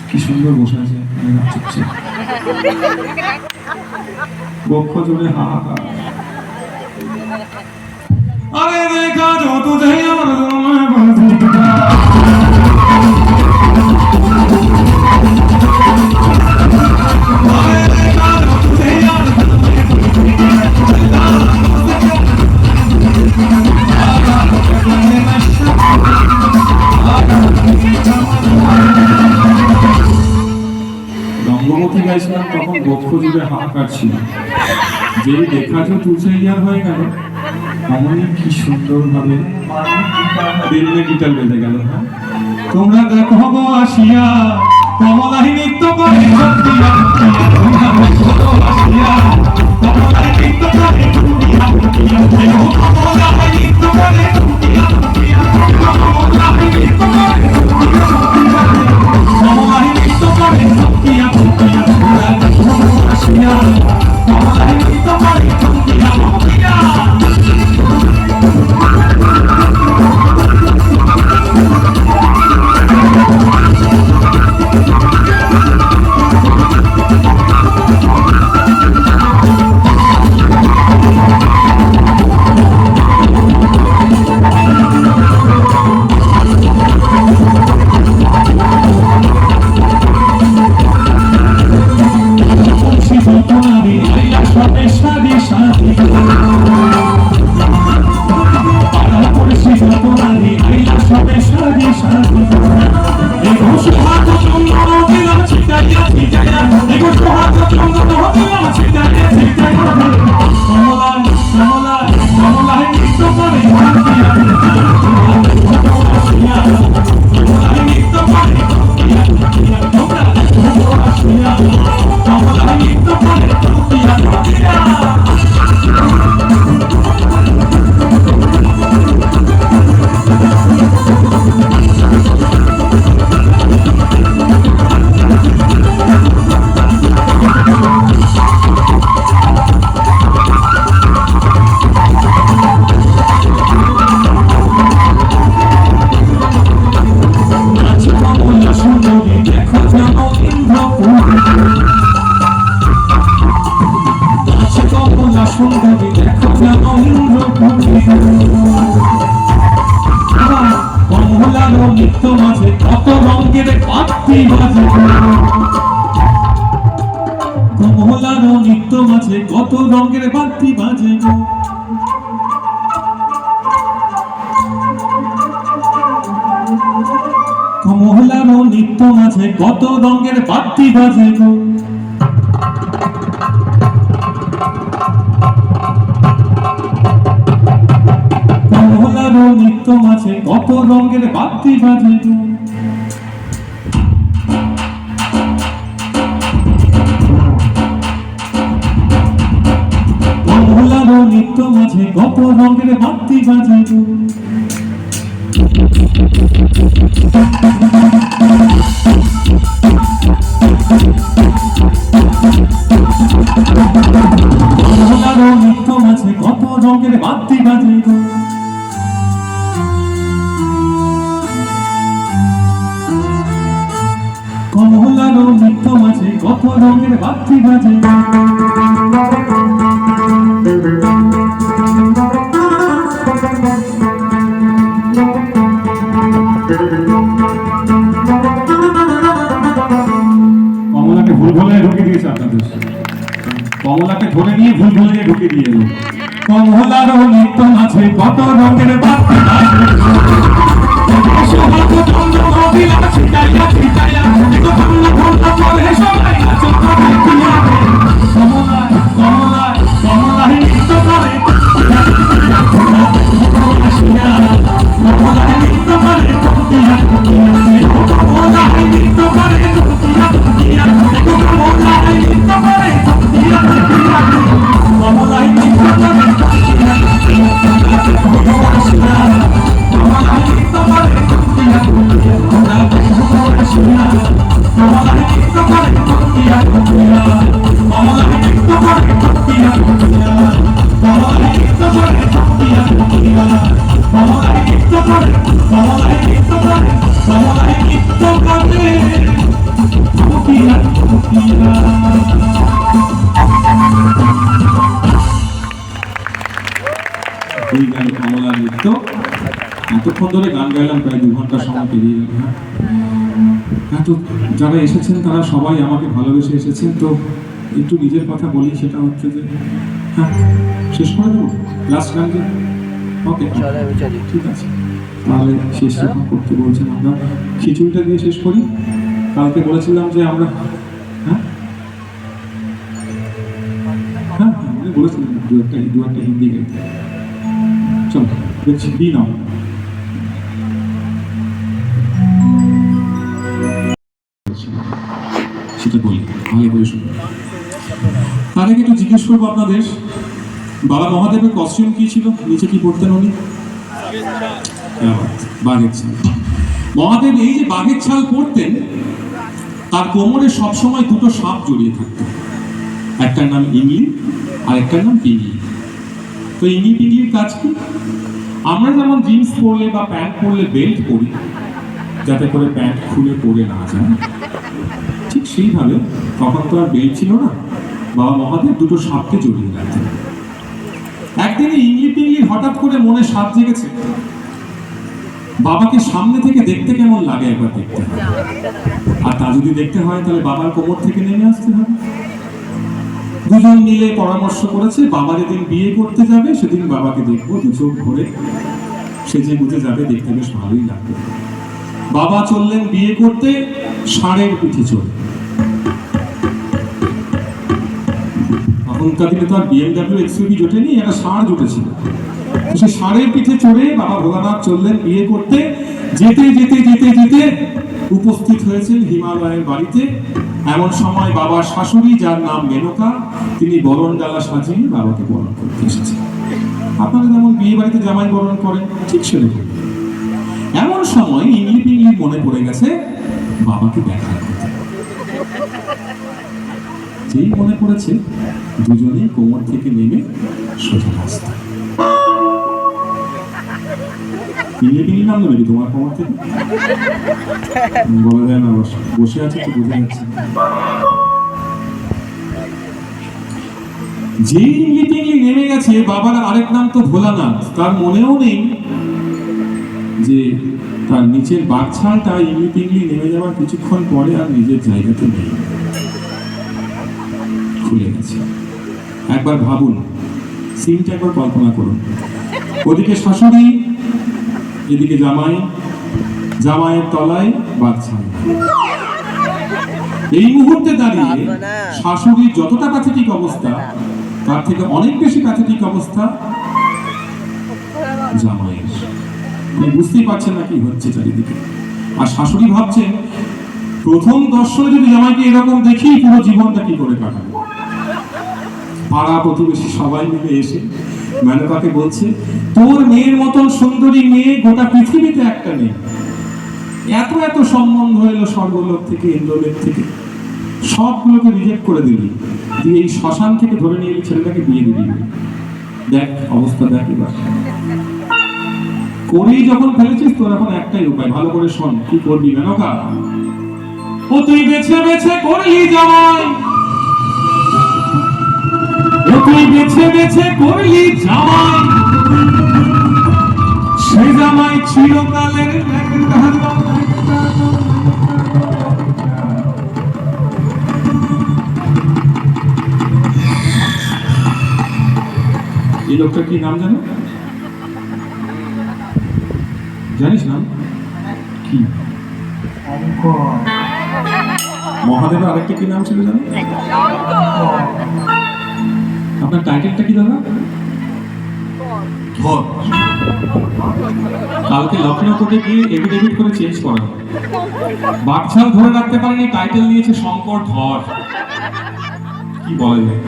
কি সুন্দর বসে আছে বক্ষ জুড়ে হাহাকার আরে দেখা যত যাই আমার রঙ্গবতী গাইছিলাম তখন বক্ষ জুড়ে হাহাকার ছিল, যেই দেখাছো তুলসাইয়ার হয়ে গেল অমনি কি সুন্দর ভাবে দিল্লি গিটার বেজে গেল। হ্যাঁ তোমরা দেখো গো আসিয়া কমলাহি নৃত্য করে তোমরা দেখো গো আসিয়া কমলাহি নৃত্য করে কমলাহি নৃত্য করে বাজে কমলার নিত্য মাঝে কত রঙের বাতি বাজে গো কমলার নিত্য মাঝে কত রঙের বাতি বাজে গো কমলার নিত্য মাঝে কত রঙের বাতি বাজে গো কমলার নিত্য মাঝে কত রঙের বাতি বাজে গো কমলার নিত্য মাঝে কত রঙের বাতি বাজে গো কমলার নিত্য মাঝে কত রঙের বাতি বাজে গো কমলাকে ভুল ভুলে ঢুকে দিয়েছে আপনাদের কমলাকে ধরে নিয়ে ভুল ভুলে ঢুকে দিয়ে এলো কমলার নিত্য মাঝে কত রঙের বাতি বাজে সোহাগ চন্দ্র মদিনা ছিটাইয়া ছিটাইয়া দেখো বাংলা ভোলা পরে সবাই নাচো কমলা কমলা কমলা নৃত্য করে কমলা নৃত্য করে কমলা নৃত্য করে এই গান কমলা নৃত্য এতক্ষণ ধরে গান গাইলাম প্রায় 2 ঘন্টা সময় পেরিয়ে গেল হ্যাঁ তো যারা এসেছেন তারা সবাই আমাকে ভালোবেসে এসেছেন তো একটু নিজের কথা বলি সেটা হচ্ছে যে হ্যাঁ শেষ করে দেবো লাস্ট গান যে ওকে ঠিক আছে তাহলে শেষ যখন করতে বলছেন আমরা খিচুড়িটা দিয়ে শেষ করি কালকে বলেছিলাম যে আমরা হ্যাঁ হ্যাঁ আমি বলেছিলাম দু একটা হিন্দি গাইতে চলো দেখছি বি নাও সেটা বলি ভালো করে শুনুন তার আগে একটু জিজ্ঞেস করবো আপনাদের বাবা মহাদেবের কস্টিউম কি ছিল নিচে কি পড়তেন উনি বাঘের ছাল মহাদেব এই যে বাঘের ছাল পরতেন তার কোমরে সবসময় দুটো সাপ জড়িয়ে থাকতো একটার নাম ইংলি আর একটার নাম পিংলি তো ইংলি পিংলির কাজ কি আমরা যেমন জিন্স পরলে বা প্যান্ট পরলে বেল্ট পরি যাতে করে প্যান্ট খুলে পরে না যায় ঠিক সেইভাবে তখন তো আর বেল্ট ছিল না বাবা মহাদেব দুটো সাপকে জড়িয়ে রাখতেন একদিনে ইংলি পিংলির হঠাৎ করে মনে সাপ জেগেছে বাবাকে সামনে থেকে দেখতে কেমন লাগে একবার দেখতে হবে আর তা যদি দেখতে হয় তাহলে বাবার কোমর থেকে নেমে আসতে হবে দুজন মিলে পরামর্শ করেছে বাবা যেদিন বিয়ে করতে যাবে সেদিন বাবাকে দেখবো দু চোখ ভরে সেজে বুঝে যাবে দেখতে বেশ ভালোই লাগবে বাবা চললেন বিয়ে করতে ষাঁড়ের পিঠে চড়ে তখনকার দিনে তো আর BMW XUV জোটেনি একটা ষাঁড় জুটেছিল সে ষাঁড়ের পিঠে চড়ে বাবা ভোলানাথ চললেন বিয়ে করতে যেতে যেতে যেতে যেতে উপস্থিত হয়েছেন হিমালয়ের বাড়িতে এমন সময় বাবার শাশুড়ি যার নাম মেনকা তিনি বরণ ডালা সাজিয়ে বাবাকে বরণ করতে এসেছেন আপনারা যেমন বিয়ে বাড়িতে জামাই বরণ করেন ঠিক সেরকম এমন সময় ইংলি পিংলি মনে পড়ে গেছে বাবাকে দেখা করতে যেই মনে পড়েছে দুজনেই কোমর থেকে নেমে সোজা রাস্তা ইংলি পিংলি নাম নেবে তোমার কোমর থেকে বলা যায় না বসে আছে তো বোঝা যাচ্ছে যে ইংলি পিংলি নেমে গেছে বাবার আরেক নাম তো ভোলানাথ তার মনেও নেই যে তার নিচের বাচ্চাটা ইংলি পিংলি নেমে যাওয়ার কিছুক্ষণ পরে আর নিজের জায়গাতে নেই, খুলে গেছে। একবার ভাবুন, সিনটা একবার কল্পনা করুন। ওদিকে শাশুড়ি, এদিকে জামাই, জামাইয়ের তলায় বাচ্চা। এই মুহূর্তে দাঁড়িয়ে শাশুড়ির যতটা প্যাথেটিক অবস্থা, তার থেকে অনেক বেশি প্যাথেটিক অবস্থা জামাইয়ের। আপনি বুঝতেই পারছেন না কি হচ্ছে চারিদিকে। আর শাশুড়ি ভাবছেন, প্রথম দর্শনে যদি জামাইকে এরকম দেখি, পুরো জীবনটা কি করে কাটাবো। পাড়া প্রতিবেশী সবাই মিলে এসে মেনকাকে বলছে, তোর মেয়ের মতন সুন্দরী মেয়ে গোটা পৃথিবীতে একটা নেই। এত এত সম্বন্ধ এলো স্বর্গলোক থেকে, ইন্দ্রলোক থেকে, সবগুলোকে রিজেক্ট করে দিবি, দিয়ে এই শ্মশান থেকে ধরে নিয়ে এলি ছেলেটাকে বিয়ে দিবি। দেখ অবস্থা, দেখ এবার করেই যখন ফেলেছিস, তোর এখন একটাই উপায়, ভালো করে শোন কি করবি মেনকা। ও তুই বেছে বেছে করলি জামাই, ও তুই বেছে বেছে করলি জামাই, সে জামাই চিরকালের এই লোকটার কি নাম জানো? জানিস নাম কি? মহাদেবের আরেকটা কি নাম ছিল জানো? আপনার টাইটেলটা কি দাদা? ধর। কালকে লখনৌ কোর্টে গিয়ে এফিডেভিট করে চেঞ্জ করা, বাকছাল ধরে রাখতে পারেনি, টাইটেল নিয়েছে শঙ্কর ধর। কি বলা যায়?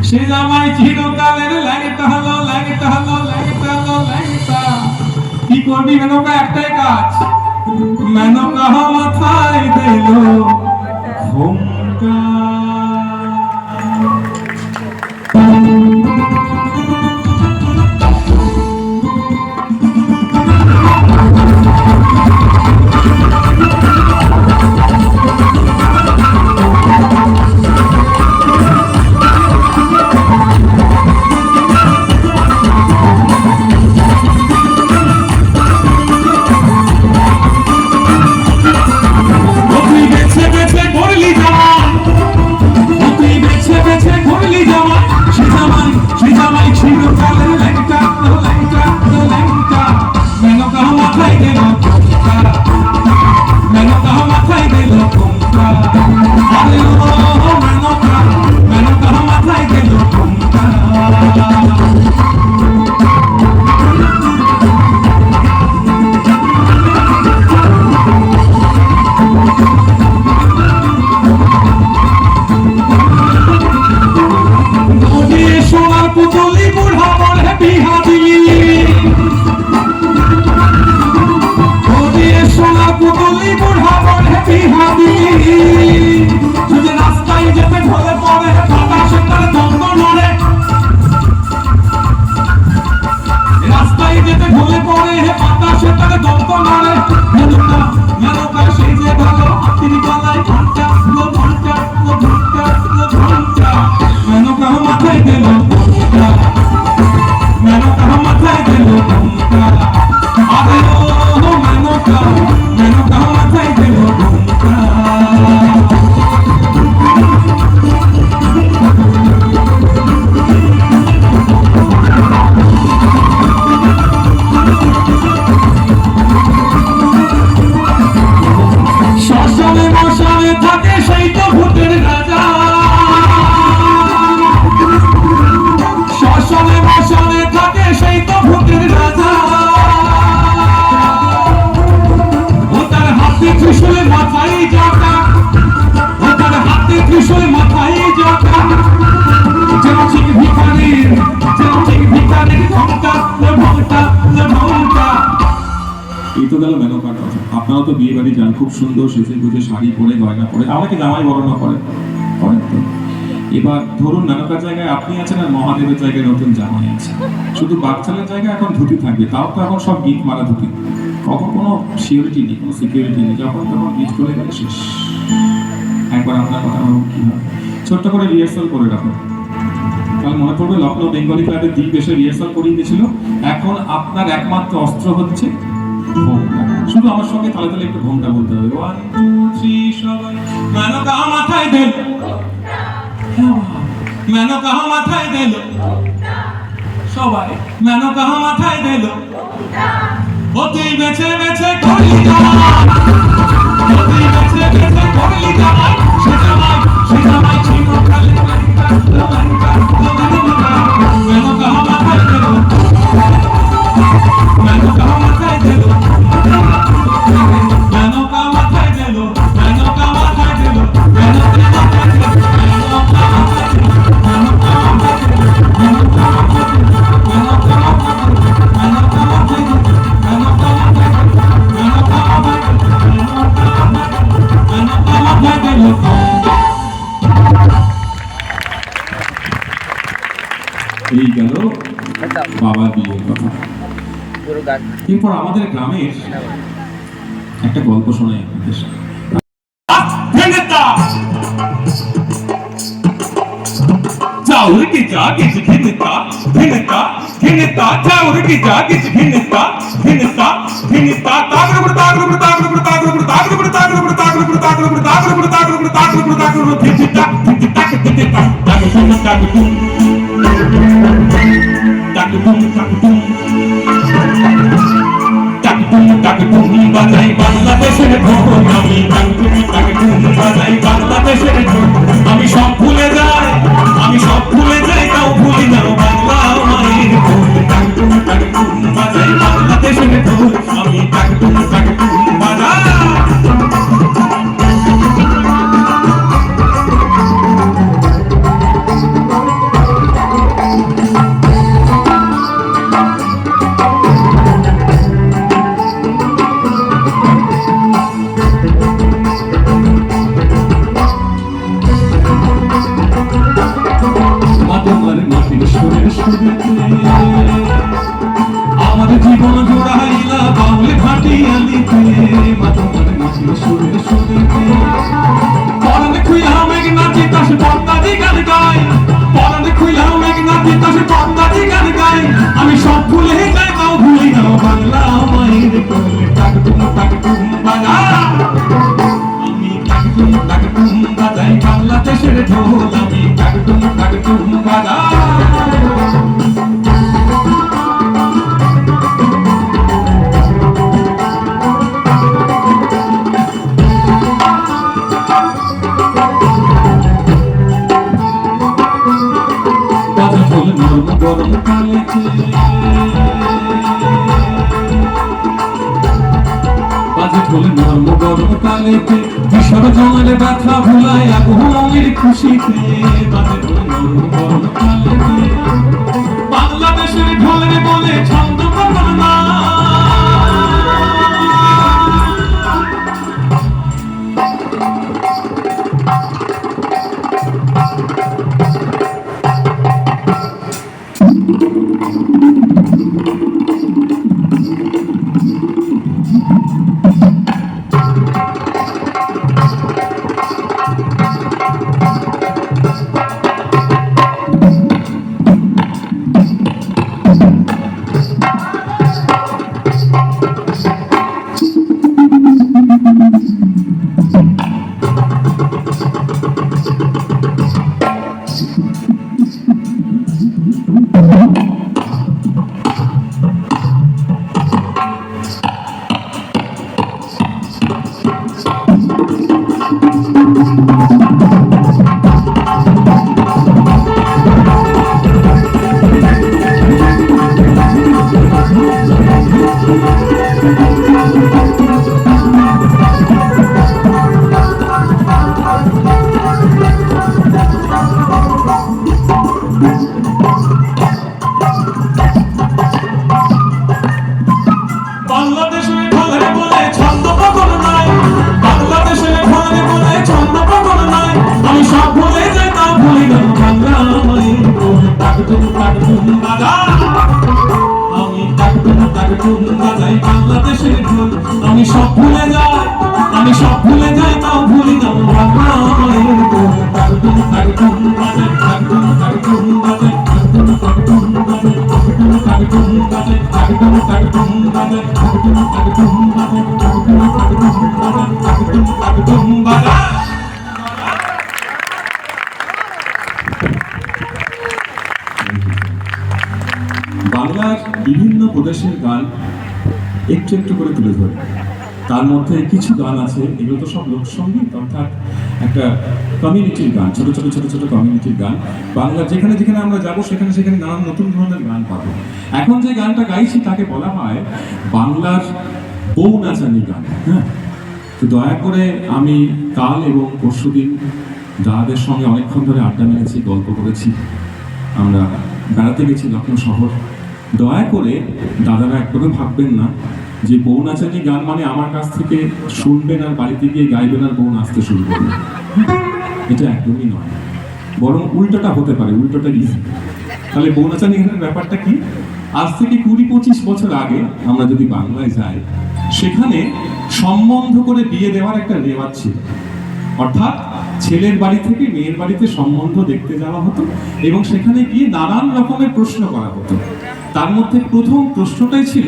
সে জামাই চিরকালের ল্যাংটা হলো, ল্যাংটা হলো, ল্যাংটা হলো, ল্যাংটা। কি করবি মেনকা? একটাই কাজ, মেনকা মাথায় দিল ঘোমটা। এই তো গেল মেনকার কথা। আপনারা তো বিয়ে বাড়ি যান, খুব সুন্দর সেজে গুজে শাড়ি পরে, গয়না পরে, আমাকে জামাই বরণ করেন তো। এবার ধরুন মেনকার জায়গায় আপনি আছেন, আর মহাদেবের জায়গায় নতুন জামাই আছে। শুধু বাচ্চাদের জায়গায় এখন ধুতি থাকবে, তাও তো এখন সব গিট মারা ধুতি, কখন কোনো সিকিউরিটি নেই, কোনো সিকিউরিটি নেই, যখন তখন গিট করে গেলে শেষ। একবার আপনার কথা কি হয়, ছোট্ট করে রিহার্সাল করে রাখুন। কাল মনে পড়বে লখনৌ বেঙ্গলি ক্লাবের দ্বীপ এসে রিহার্সাল করিয়ে দিয়েছিল। এখন আপনার একমাত্র অস্ত্র হচ্ছে ঘোমটা। শুধু আমার সঙ্গে তালে তালে একটু ঘোমটা বলতে হবে। 1 2 3 সবাই। মেনকা মাথায় দিল, মেনকা মাথায় দিল, সবাই মেনকা মাথায় দিল। ও তুই বেছে বেছে করলি জামাই, ও তুই বেছে বেছে করলি জামাই, সে জামাই ছিল খালি মেনকা, মেনকা, মেনকা মাথায় দিল, মেনকা মাথায় দিল, মেনকা মাথায় দিল, মেনকা মাথায় দিল, মেনকা মাথায় দিল, এই গেল একদম বাবার বিয়ের কথা। পুরো গান এরপর আমাদের গ্রামের একটা গল্প শোনাই আপনাদের। चाउर की जागिच घिनता घिनता घिनता चाउर की जागिच घिनता घिनता घिनता तागड़ तागड़ तागड़ तागड़ तागड़ तागड़ तागड़ तागड़ तागड़ तागड़ तागड़ तागड़ घिनता घिनता घिनता तागड़ तागड़ तागड़ तागड़ টাকটুম বাজাই বাংলাদেশের ঢোল, আমি টাকটুম বাজাই বাংলাদেশের ঢোল। আমি সব ভুলে যাই, আমি সব ভুলে যাই, তাও ভুলি না বাংলা মায়ের ঢোল। টাকটুম বাজাই বাংলাদেশের ঢোল, আমি টাকটুম বাজাই। আমাদের জীবন জোড়াইলা বাউল ভাটিয়ালিতে, তোমার নাচিল সুরের সুরেতে। পরানে খুইলা মেঘ নাচি তাসে পদ্মাদি গান গাই, পরানে খুইলা মেঘ নাচি তাসে পদ্মাদি গান গাই। আমি সব ভুলে যাই, তাও ভুলি না বাংলা মায়ের ঢোল। টাকটুম বাজা, আমি টাকটুম বাজাই বাংলাদেশের ঢোল, আমি টাকটুম বাজা। গরম কালেতে বাজে ঢোল নর্ম গরম কালেতে, কিশোর জমালে ব্যথা ভুলায় আগুনের খুশিতে। বাজে ঢোল নর্ম গরম কালেতে, বাংলাদেশের ঢোলের বলে ছন্দ কখন না। বাংলাদেশের ঢোল, আমি সব ভুলে যাই, আমি সব ভুলে যাই, তাও ভুলি না বাংলা মায়ের ঢোল। টাকটুম বাজে, টাকটুম বাজে, টাকটুম বাজে, টাকটুম বাজে, টাকটুম বাজে, টাকটুম বাজে, টাকটুম বাজে, টাকটুম প্রদেশের গান একটু একটু করে তুলে ধরে। তার মধ্যে কিছু গান আছে, এগুলো তো সব লোকসঙ্গীত, অর্থাৎ একটা কমিউনিটির গান, ছোট ছোট ছোট ছোট কমিউনিটির গান। বাংলার যেখানে যেখানে আমরা যাবো সেখানে সেখানে নানান নতুন ধরনের গান পাবো। এখন যে গানটা গাইছি তাকে বলা হয় বাংলার বউ নাচানি গান। হ্যাঁ, তো দয়া করে আমি কাল এবং পরশুদিন দাদাদের সঙ্গে অনেকক্ষণ ধরে আড্ডা মেরেছি, গল্প করেছি, আমরা বেড়াতে গেছি লখনৌ শহর। দয়া করে দাদারা একদমই ভাববেন না যে বউ নাচানি গান মানে আমার কাছ থেকে শুনবেন আর বাড়িতে গিয়ে গাইবেন আর বউ নাচতে শুরু করবেন। এটা একদমই নয়, বরং উল্টোটা হতে পারে, উল্টোটা ইজি। তাহলে বউ নাচানি গানের ব্যাপারটা কি? আজ থেকে 20-25 বছর আগে আমরা যদি বাংলায় যাই, সেখানে সম্বন্ধ করে বিয়ে দেওয়ার একটা রেওয়াজ ছিল। অর্থাৎ ছেলের বাড়ি থেকে মেয়ের বাড়িতে সম্বন্ধ দেখতে যাওয়া হতো এবং সেখানে গিয়ে নানান রকমের প্রশ্ন করা হতো। তার মধ্যে প্রথম প্রশ্নটাই ছিল,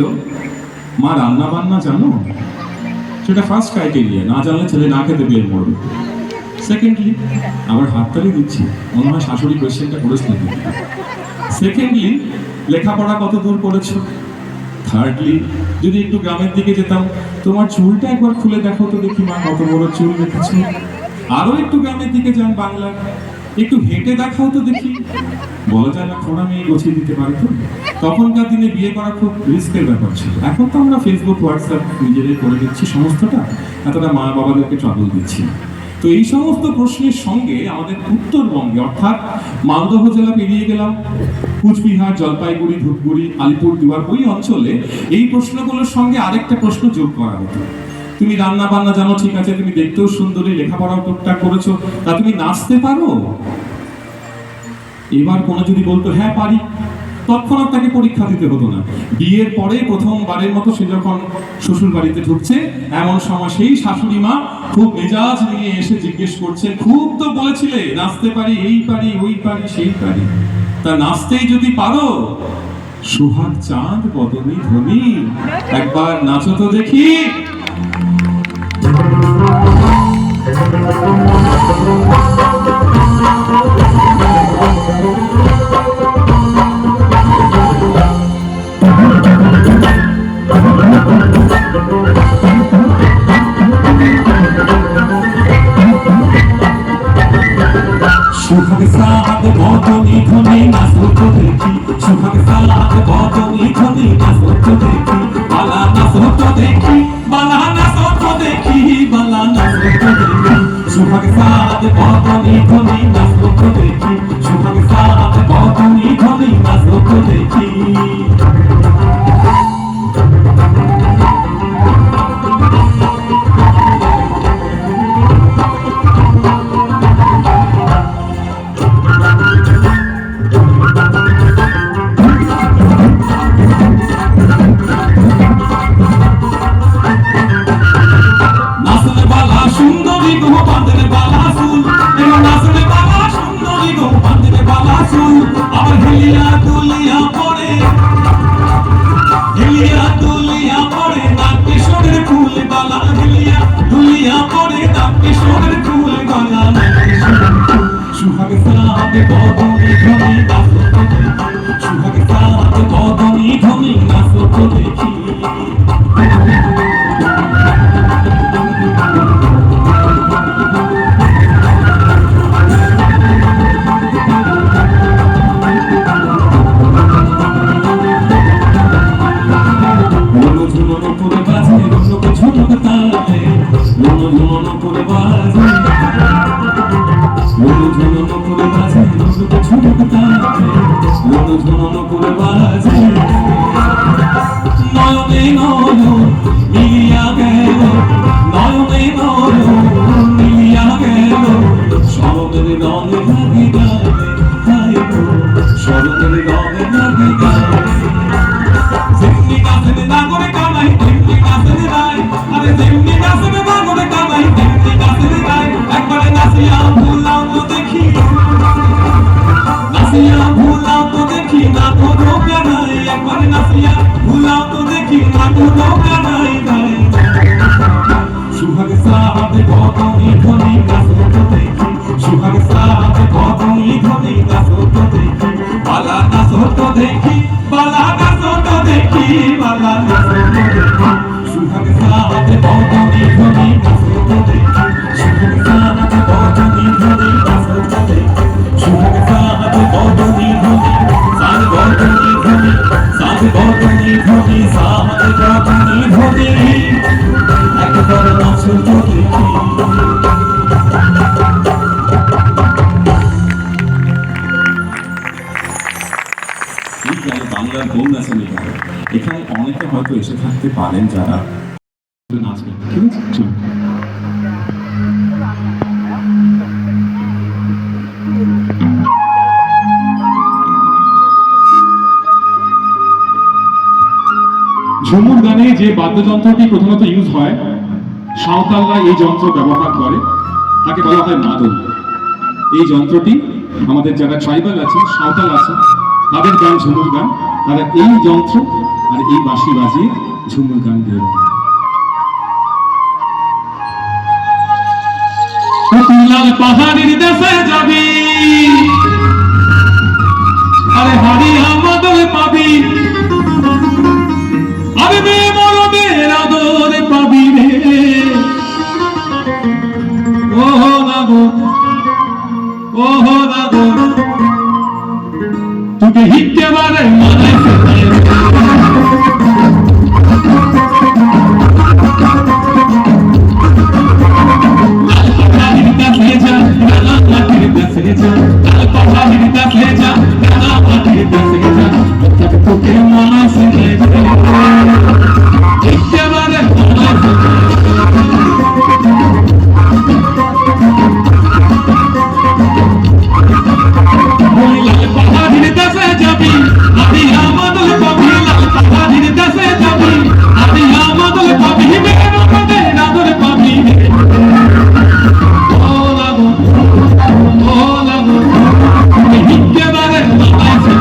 মা রান্না বান্না জানো? সেটা ফার্স্ট ক্রাইটেরিয়া, না জানলে ছেলে না খেতে বিয়ে করবে। সেকেন্ডলি, আবার হাততালি দিচ্ছি, মনে হয় শাশুড়ি কোয়েশ্চেনটা করেছিলেন। সেকেন্ডলি, লেখাপড়া কত দূর করেছো? থার্ডলি, যদি একটু গ্রামের দিকে যেতাম, তোমার চুলটা একবার খুলে দেখো তো দেখি মা, কত বড় চুল রেখেছো। আরো একটু গ্রামের দিকে যান বাংলার, একটু হেঁটে দেখাও তো দেখি। বলা যায় না খোঁড়া মেয়ে গছিয়ে দিতে পারে তো? তখনকার দিনে বিয়ে করা খুব রিস্কের ব্যাপার ছিল। এখন তো আমরা ফেসবুক, হোয়াটসঅ্যাপ নিজেরাই করে দিচ্ছি সমস্তটা, এতটা মা বাবাদেরকে ট্রাবল দিচ্ছি। তো এই সমস্ত প্রশ্নের সঙ্গে আমাদের উত্তরবঙ্গে, অর্থাৎ মালদহ জেলা পেরিয়ে গেলাম, কুচবিহার, জলপাইগুড়ি, ধূপগুড়ি, আলিপুরদুয়ার, ওই অঞ্চলে এই প্রশ্নগুলোর সঙ্গে আরেকটা প্রশ্ন যোগ করা হতো। তুমি রান্না বান্না জানো, ঠিক আছে, তুমি দেখতেও সুন্দরী, লেখাপড়াও টুকটাক করেছো, তা তুমি নাচতে পারো? এবার কোনো যদি বলতো হ্যাঁ পারি, তৎক্ষণাৎ তাকে পরীক্ষা দিতে হতো না। বিয়ের পরে প্রথমবারের মতো সে যখন শ্বশুর বাড়িতে ঢুকছে, এমন সময় সেই শাশুড়ি মা খুব মেজাজ নিয়ে এসে জিজ্ঞেস করছে, খুব তো বলেছিলে নাচতে পারি, এই পারি, ওই পারি, সেই পারি, তা নাচতেই যদি পারো, সুহাগ চাঁদ বদনী ধ্বনি, একবার নাচো তো দেখি। সুহাগ চাঁদ বদনী ধ্বনি, নাচো তো দেখি। সুহাগ চাঁদ বদনী ধ্বনি, নাচো তো দেখি। বালা নাচো তো দেখি, বালা নাচো তো দেখি, বালা নাচো তো দেখি। সুহাগ চাঁদ বদনী ধ্বনি, নাচো তো দেখি। সুহাগ চাঁদ বদনী ধ্বনি, নাচো তো দেখি। সুহাগ চাঁদ বদনী ধ্বনি, নাচো তো দেখি। সুহাগ চাঁদ বদনী ধ্বনি, নাচো তো দেখি। নয়নে নয়ন মিলিয়া গেল, নয়নে নয়ন মিলিয়া গেল, শরতের রঙে লাগি গায়ে, শরতের রঙে লাগি গায়ে। যেমনি গাছের নাগরে কানাই, তেমনি গাছের রায়, আরে যেমনি গাছের নাগরে কানাই, তেমনি গাছের রায়। একবারে নাচিয়া ভুলাও তো দেখি, নাচিয়া ভুলাও তো দেখি, না কোনো কানাই। একবারে নাচিয়া ভুলাও তো দেখি, না কোনো কানাই নাই। সুহাগ চাঁদ বদনী ধ্বনি, নাচো তো দেখি। সুহাগ চাঁদ বদনী ধ্বনি, নাচো তো দেখি। বালা নাচো তো দেখি, বালা নাচো তো দেখি। সাথে বদনি ধ্বনি বাসর বলে সুখের সাথে বদনি ধ্বনি বাসর বলে সুখের সাথে বদনি ধ্বনি সাথে বদনি ধ্বনি সাথে বদনি ধ্বনি সাথে বদনি ধ্বনি একবার বাসর বলে এই গায়ে বাংলার বউ নাচানি গায়ে এখানে অনেকে হয়তো এসে থাকতে পারেন যারা নাচবেন, ঠিক আছে? চলুন। ঝুমুর গানে যে বাদ্যযন্ত্রটি প্রধানত ইউজ হয়, সাঁওতালরা এই যন্ত্র ব্যবহার করে, তাকে বলা হয় মাদল। এই যন্ত্রটি আমাদের যারা ট্রাইবাল আছে, সাঁওতাল আছে, তাদের গান ঝুমুর গান। তারা এই যন্ত্র আর এই বাঁশি বাজিয়ে ঝুমুর গান গেয়ে লাল পাহাড়ের দেশে যাবি আরে হারিয়া মাদল পাবি আরে মেয়ে মরদের আদর পাবি রে ও লাগো তোকে হিটতে পারে মানাইছে তোকে মানাইছে হিটতে পারে পাহাড়ির দেশে যাবি আমি আমাদল পাবি লাল পাহাড়ির দেশে যাবি আমি আমাদল পাবি মেয়ে আদর পাবি ও লাগো হিটতে পারে মানাইছে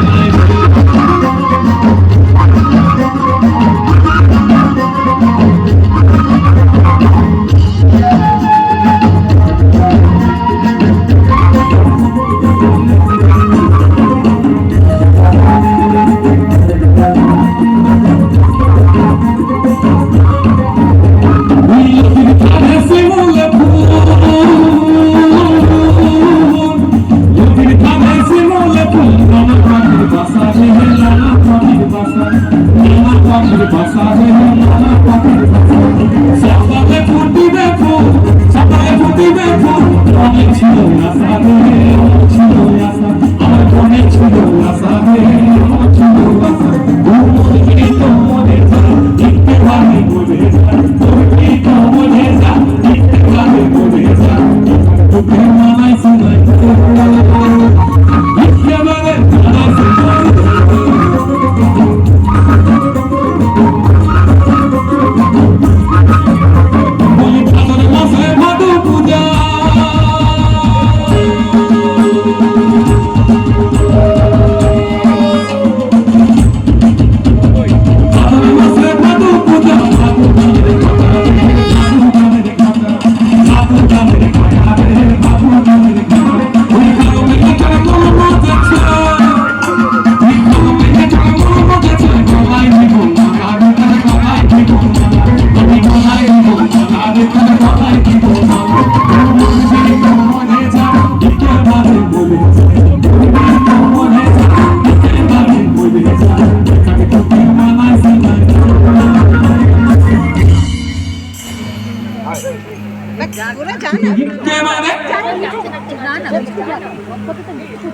সকালে ফুটিবে ফুল অনেক ছিল আশা রে ছিল আশা আমার মনে ছিল আশা রে ছিল আশা মনে তো মনে যা দেখতে ভালো বলে যা তোকে তো মনে যা দেখতে ভালো বলে যা তোকে মানাই শোনাই একেবারে মানাই শোনাই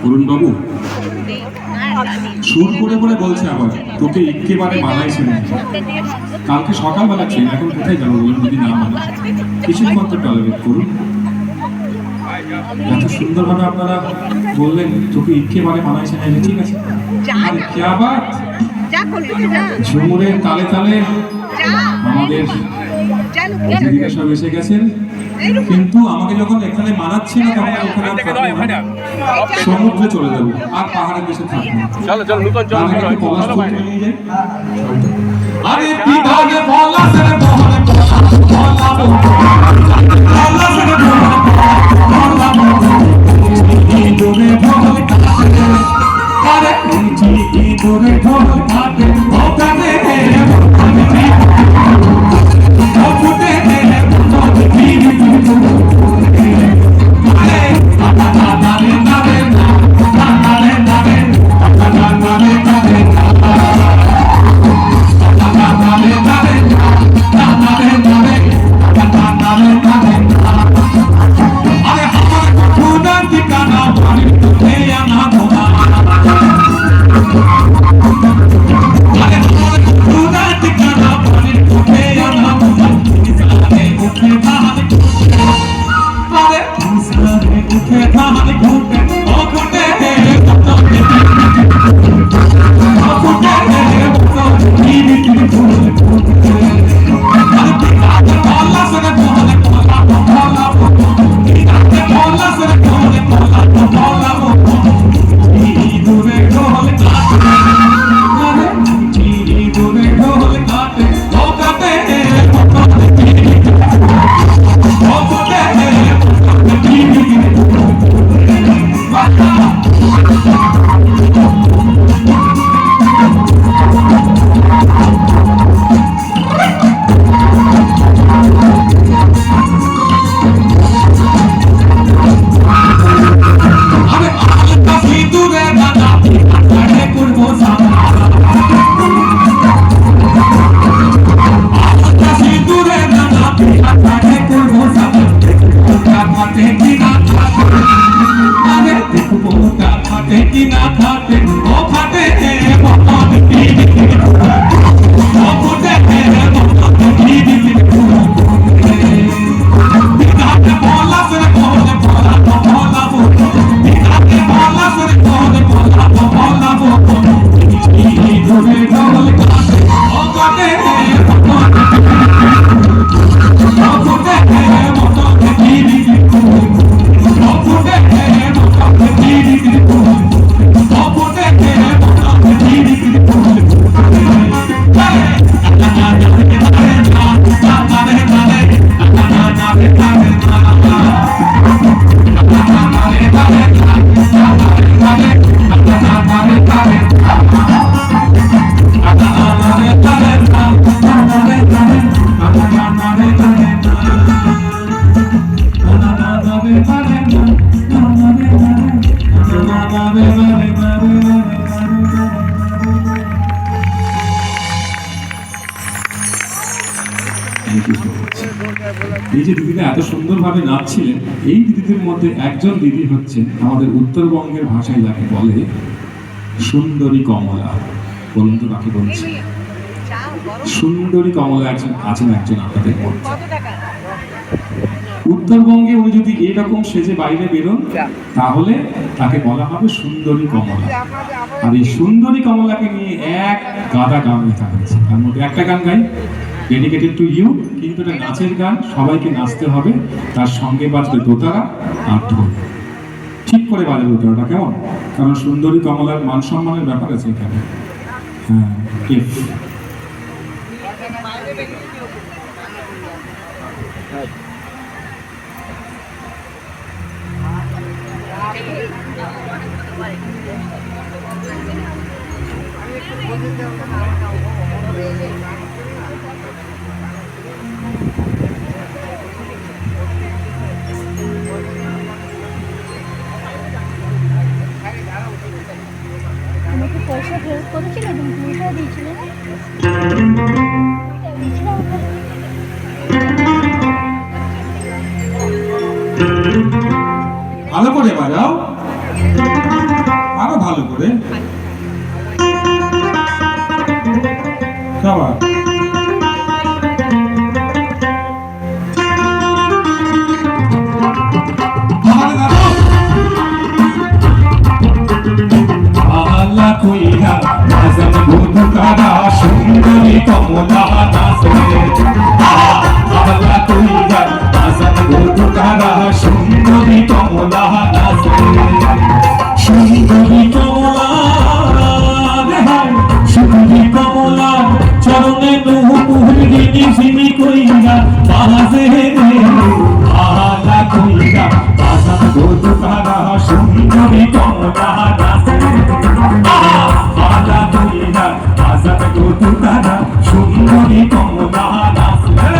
অরুণ বাবু সুর করে করে বলছে আবার তোকে একেবারে মানাইছে না। কালকে সকালবেলা ট্রেন, এখন কোথায় যাবো বলুন? যদি না মানে কিছুক্ষণ তো টলারেট করুন। এত সুন্দরভাবে আপনারা বললেন তোকে একেবারে মানাইছে না, ঠিক আছে। আরে ক্যা বাত, ঝুমুরের তালে তালে আমাদের দিদিরা সব এসে গেছেন, কিন্তু আমাকে যখন এখানে মানাচ্ছে না তখন ওখানে সমুদ্রে চলে যাবো আর পাহাড়ের দেশে থাকবো। আরে বিভাগে পলাশের বহরে ইঁদুরে ঢোল কাটে আরে ইঁদুরে ঢোল কাটে ওখানে ফুটে মুখে ধান ঘুটে ও ঘুটে এই যে দিদিরা এত সুন্দরভাবে নাচছিলেন, এই দিদিদের মধ্যে একজন দিদি হচ্ছেন আমাদের উত্তরবঙ্গের ভাষায় যাকে বলে সুন্দরী কমলা। বলুন তো কাকে বলছি? সুন্দরী কমলা আছেন একজন আপনাদের মধ্যে। উত্তরবঙ্গে উনি যদি এরকম সেজে বাইরে বেরোন তাহলে তাকে বলা হবে সুন্দরী কমলা। আর এই সুন্দরী কমলাকে নিয়ে এক গাদা গান লেখা হয়েছে, তার মধ্যে একটা গান গাই ডেডিকেটেড টু ইউ, কিন্তু এটা নাচের গান, সবাইকে নাচতে হবে, তার সঙ্গে বাজবে দোতারা আর ঢোল। ঠিক করে বাজবে দোতারাটা, কেমন? কারণ সুন্দরী কমলার মান সম্মানের ব্যাপার আছে এখানে। হ্যাঁ, এফ আমাকে পয়সা ফেরত করেছিল এবং 200 দিয়েছিল না? ভালো করে বাজাও, আরো ভালো করে। খাবার সুন্দরী কমলা নাচে, সুন্দরী কমলা নাচে, সুন্দরী কমলা, সুন্দরী কমলা চরণে নুহুরি ঝিমি কইরা বাজে আলা কইরা বাজান গোদুকারা সুন্দরী কমলা নাচে, আলা কইরা বাজান গোদুকারা সুন্দরী কমলা নাচে।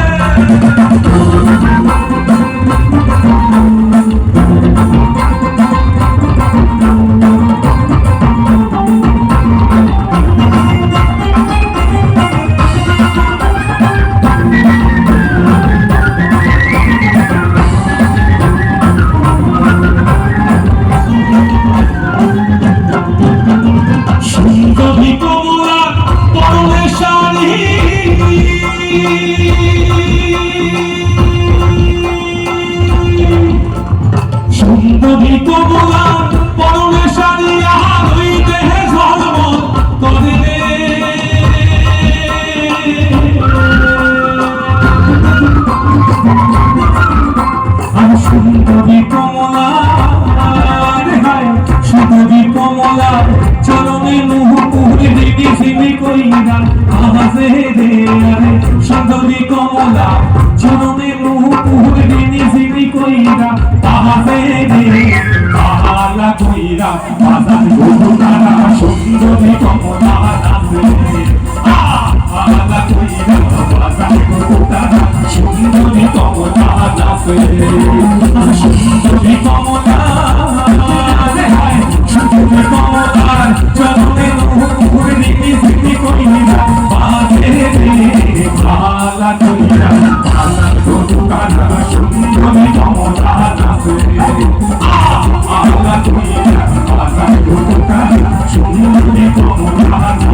কমলা পরনে শাড়ি আর ওই দেহে ঝলমল করে রে। আর সুন্দরী কমলা রে হায় সুন্দরী কমলা চরণে মুহুপুরে দিদি সিমি কইরা আহাসে রে। আরে সুন্দরী কমলা চরণে মুহুপুরে দিদি সিমি কইরা আহাসে রে। আলা কইরা বাজার গোটারা সুন্দরী কমলা নাচে। আলা কইরা বাজার গোটারা সুন্দরী কমলা নাচে। সুন্দরী কমলা রে হায় সুন্দরী কমলা চরণে মুহুপুরে দিদি সিমি কইরা বাজে রে। আলা কইরা বাজার গোটারা সুন্দরী কমলা নাচে। আলা কইরা বাজার গোটারা সুন্দরী কমলা নাচে।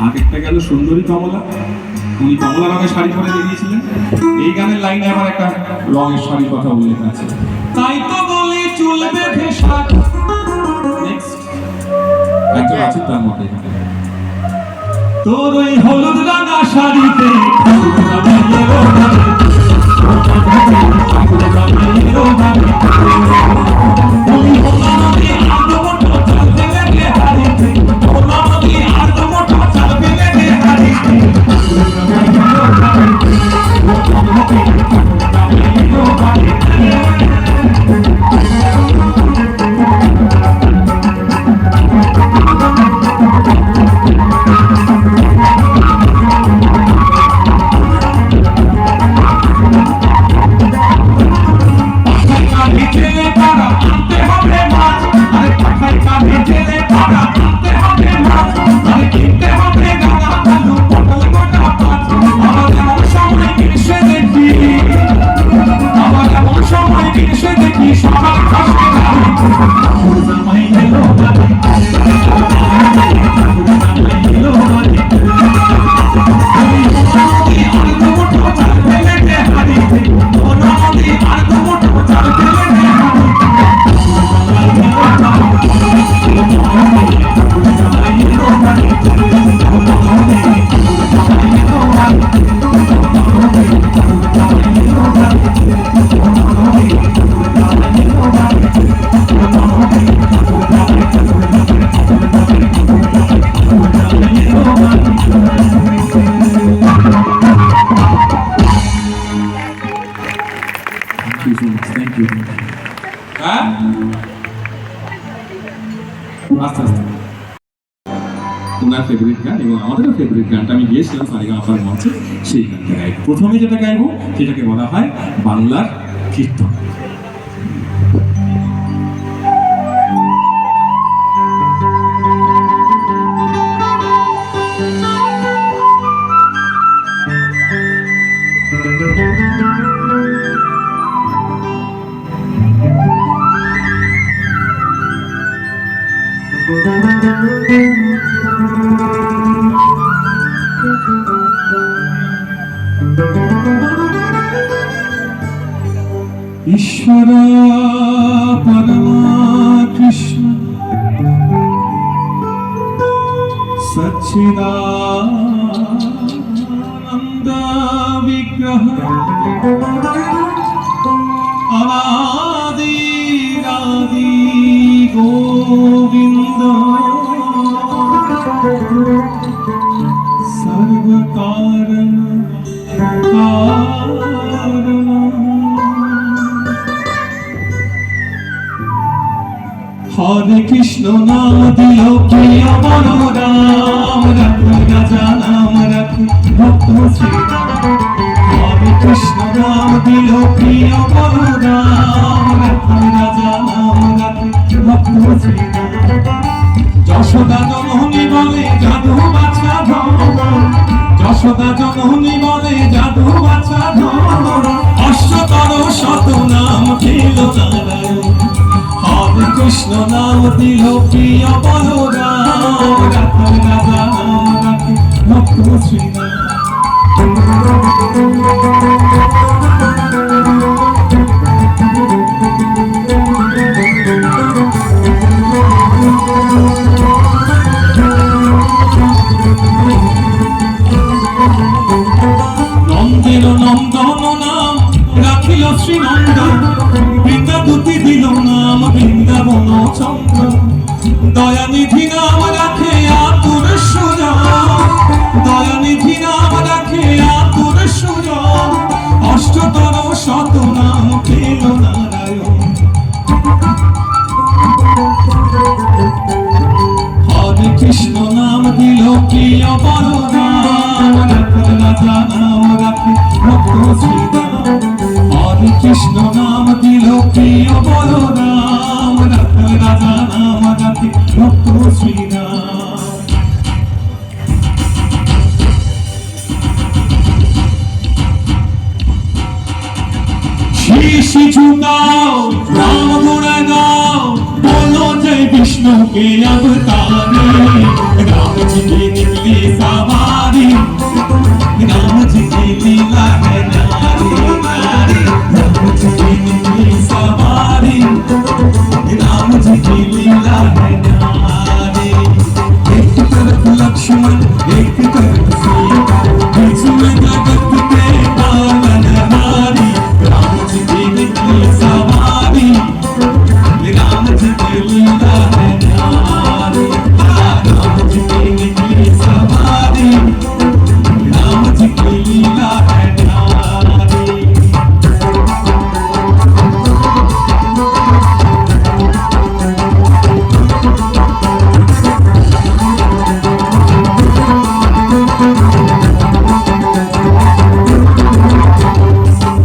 আগেরটা গেল সুন্দরী কমলা, উনি কমলা রঙের শাড়ি পরে বেরিয়েছিলেন। এই গানের লাইনে আবার একটা রঙের শাড়ির কথা উল্লেখ আছে। তাই তো বলি চুল বেঁধে সাজ। নেক্সট একজন আছে তার মতে তোর ওই হলুদ রাঙা শাড়িতে থ্যাংক ইউ। হ্যাঁ আস্তে আস্তে ওনার ফেভারিট গান এবং আমাদেরও ফেভারিট গানটা আমি গিয়েছিলাম সারেগামাপার মঞ্চে, সেই গানটা গাইব। প্রথমে যেটা গাইবো সেটাকে বলা হয় বাংলার কীর্তন। ঈশ্বর পরমা কৃষ্ণ সচ্চিদানন্দ বিগ্রহ অনাদি আদি গোবিন্দ সর্বকারণ কারণ। হরে কৃষ্ণ নাম দিল প্রিয় বলরাম, রাখো রাজা নাম রাখো ভক্ত শ্রীরাম। হরে কৃষ্ণ নাম দিল প্রিয় বলরাম, রাখো রাজা নাম রাখো ভক্ত শ্রীরাম। যশোদা জননী বলে জাদু বাছা ধর, যশোদা জননী বলে জাদু বাছা ধর। অষ্টতর শত নাম দিল নারায়ণ, হরে কৃষ্ণ নাম দিল প্রিয় বলরাম, রাখো রাজা নাম রাখো ভক্ত শ্রীরাম। নন্দের নন্দন নাম রাখিল শ্রীনন্দন, বৃন্দাবতী দিল নাম বৃন্দাবন চন্দ্র। দয়ানিধি নাম রাখে আতুর সুজন, দয়ানিধি নাম রাখে আতুর সুজন। অষ্টতর শত নাম পেল নারায়ণ, হরে কৃষ্ণ নাম দিল প্রিয় বলরাম, রাখো রাজা নাম রাখে ভক্ত শ্রীরাম। হরে কৃষ্ণ নাম দিল প্রিয় বলরাম, রাখো রাজা নাম রাখে ভক্ত শ্রীরাম। शीशी झुकाओ राम गुण गाओ, बोलो जय विष्णु के अवतारे। राम जी की निकली सवारी, राम जी की लीला है न्यारी न्यारी। राम जी की निकली सवारी, राम जी की लीला है न्यारी। एक तरफ लक्ष्मण एक तरफ सीता, बीच में जगत के पालनहारी। राम जी की निकली सवारी, राम जी की लीला है न्यारी। राम जी की निकली सवारी, राम जी की लीला है न्यारी।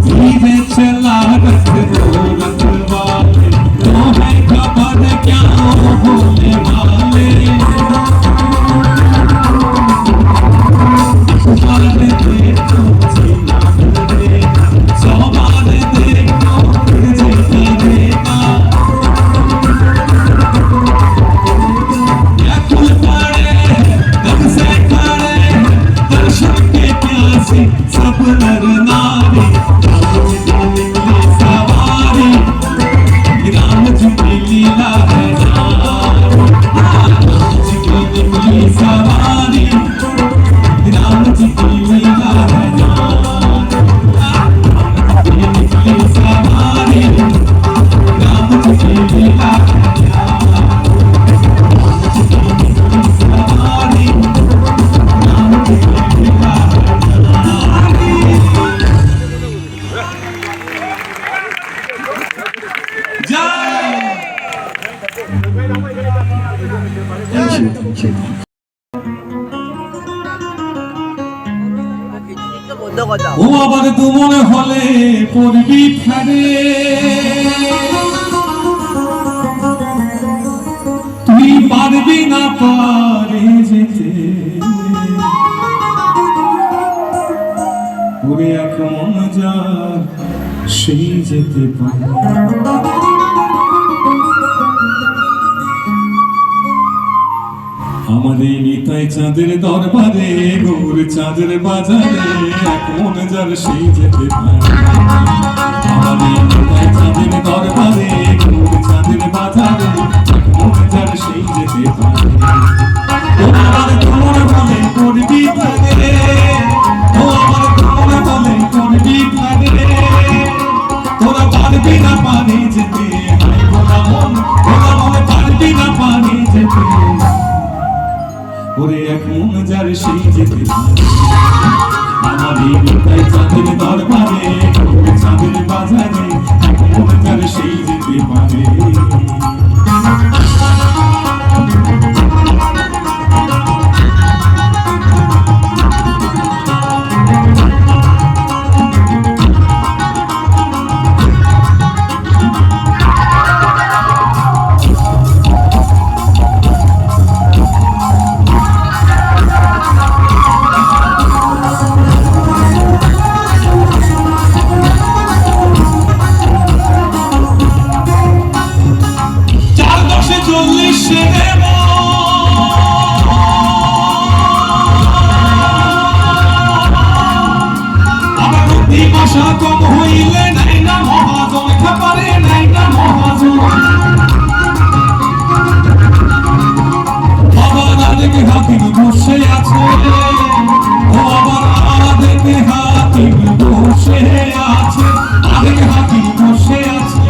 धीरे चला रथ दो रखवाले, तो है खबर क्या होने वाले। बार देखो जीना देगा, 100 बार देखो फिर जीता देगा। व्याकुल पड़े तब से खड़े, दर्शन के प्यासे सब नर नारी। राम जी की निकली सवारी, বন্ধ করে দাও। ও আবার তু মনে হলে পড়বি ফেরে তুই পারবি না পারে যেতে ওরে এক মন যার সেই যেতে পারে আমার এই নিতাই চাঁদের দরবারে গৌর চাঁদের বাজারে এক মন যার সেই যেতে পারে আমার এই নিতাই চাঁদের দরবারে গৌর চাঁদের বাজারে এক মন যার সেই যেতে পারে ও আমার তোমার বলে করবি পারে ও আমার তোমার বলে করবি পারে তোরা পারবি না পারে যেতে হাই গোলা মন গোলা মনে পারবি না পারে যেতে ওরে এক মন যার সেই যেতে পারে আমার এই নিতাই চাঁদের দরবারে গৌর চাঁদের বাজারে এক মন যার সেই যেতে পারে ভাষা কম হইলে নাই না মহাজন খাপারে নাই না মহাজন আবার আরেক হাতিম বসে আছে ও আবার আরেক হাতিম বসে আছে আরেক হাতিম বসে আছে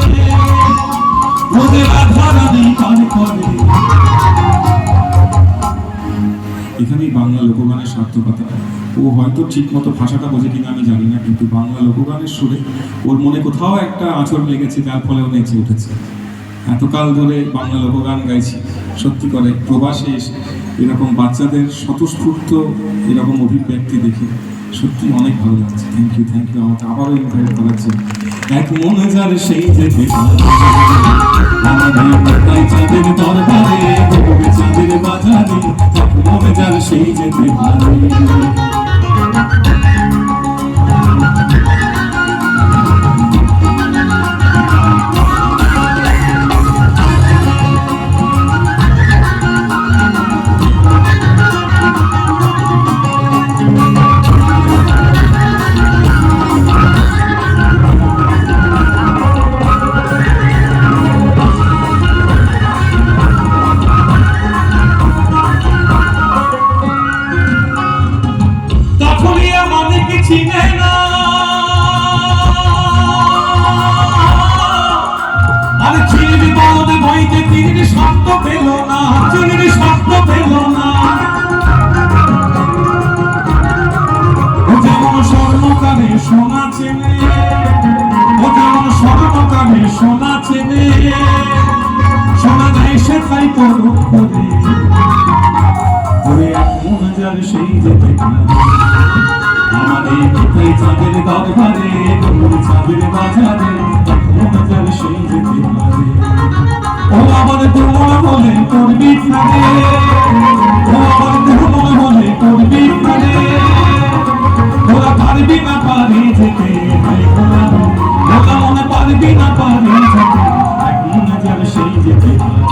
ওদের আধারানি পার করে এখানেই বাংলা লোকগানের সার্থকতা ও হয়তো ঠিক মতো ভাষাটা বোঝে কিনা আমি জানি না কিন্তু বাংলা লোকগানের সুরে ওর মনে কোথাও একটা আঁচড় লেগেছে যার ফলে ও নেচে উঠেছে এতকাল ধরে বাংলা লোকগান গাইছি সত্যি করে প্রবাসে এসে এরকম বাচ্চাদের স্বতঃস্ফূর্ত এরকম অভিব্যক্তি দেখে সত্যি অনেক ভালো লাগছে থ্যাংক ইউ আমাকে আবারও ইনভাইট করাচ্ছে এক মনে যার সেই যেতে আমাদের নিতাই চাঁদের দরবারে গৌর চাঁদের বাজারে এক মনে যার সেই যেতে পারে চিনে না আর চিনির বলদে বইতে চিনির শব্দ পেল না চিনির শব্দ পেল না ও যেমন স্বর্ণকারে সোনা চেনে ও যেমন স্বর্ণকারে সোনা চেনে সোনা নাই সে তাই পরখ করে ওরে এক মন যার সেই যেতে পারে আমার এই নিতাই চাঁদের দরবারে গৌর চাঁদের বাজারে এক মন যার সেই যেতে পারে ও আমার তোমার বলে করবি ফেরে ও আমার তোমার বলে করবি ফেরে ওরা পারবি না পারে যেতে হাই গোলা গোলা মনে পারবি না পারে যেতে এক মন যার সেই যেতে পারে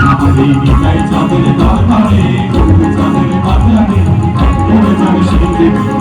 আমার এই নিতাই চাঁদের দরবারে গৌর চাঁদের বাজারে এক মন যার সেই যেতে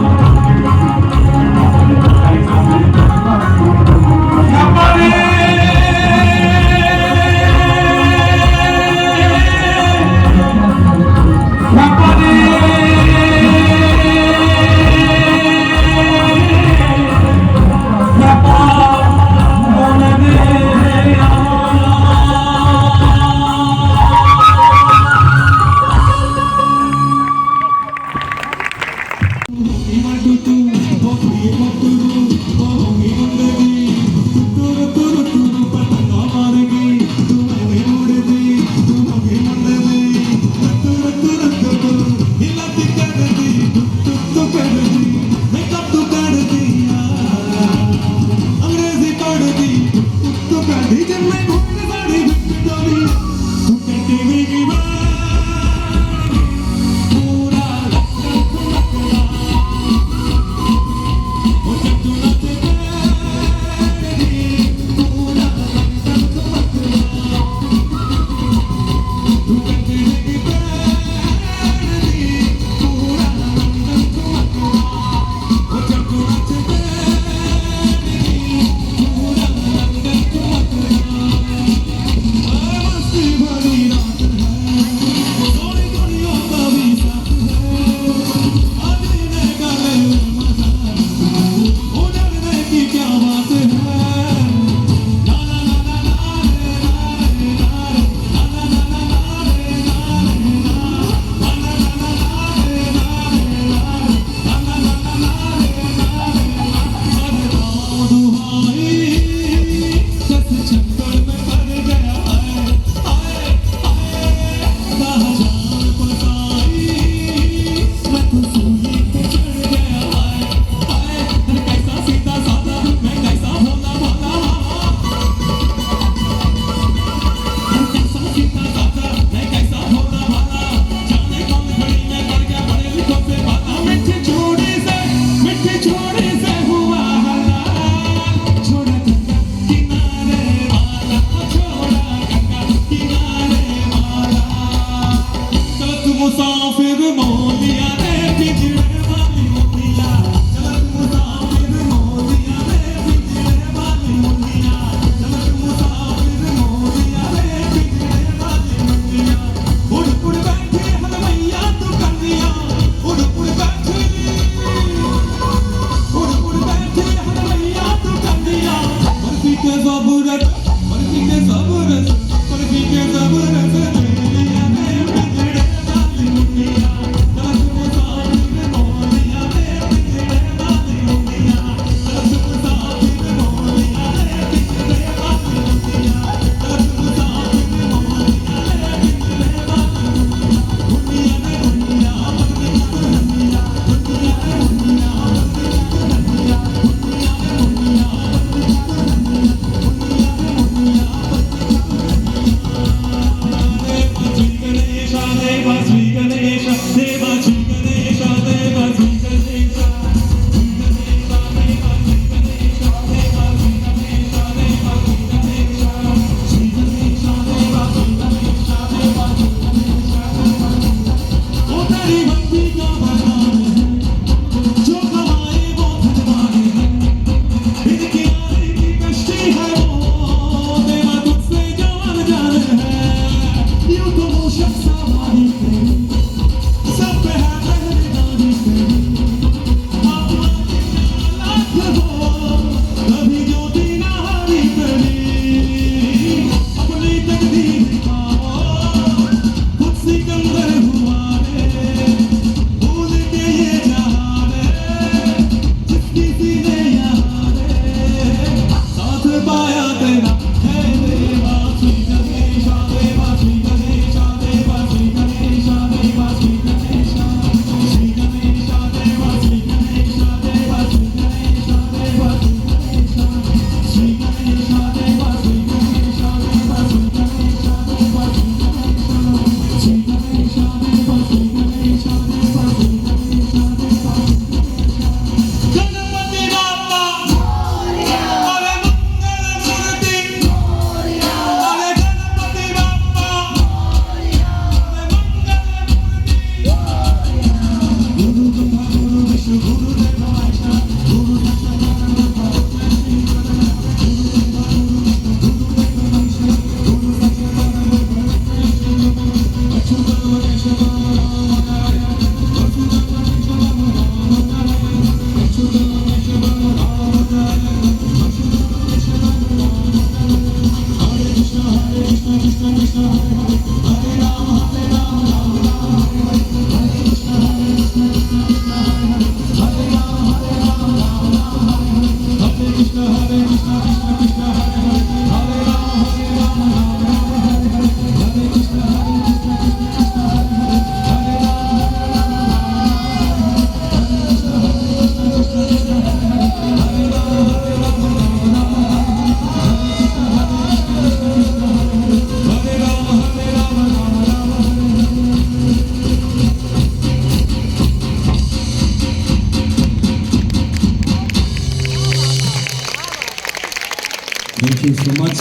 thank you so much.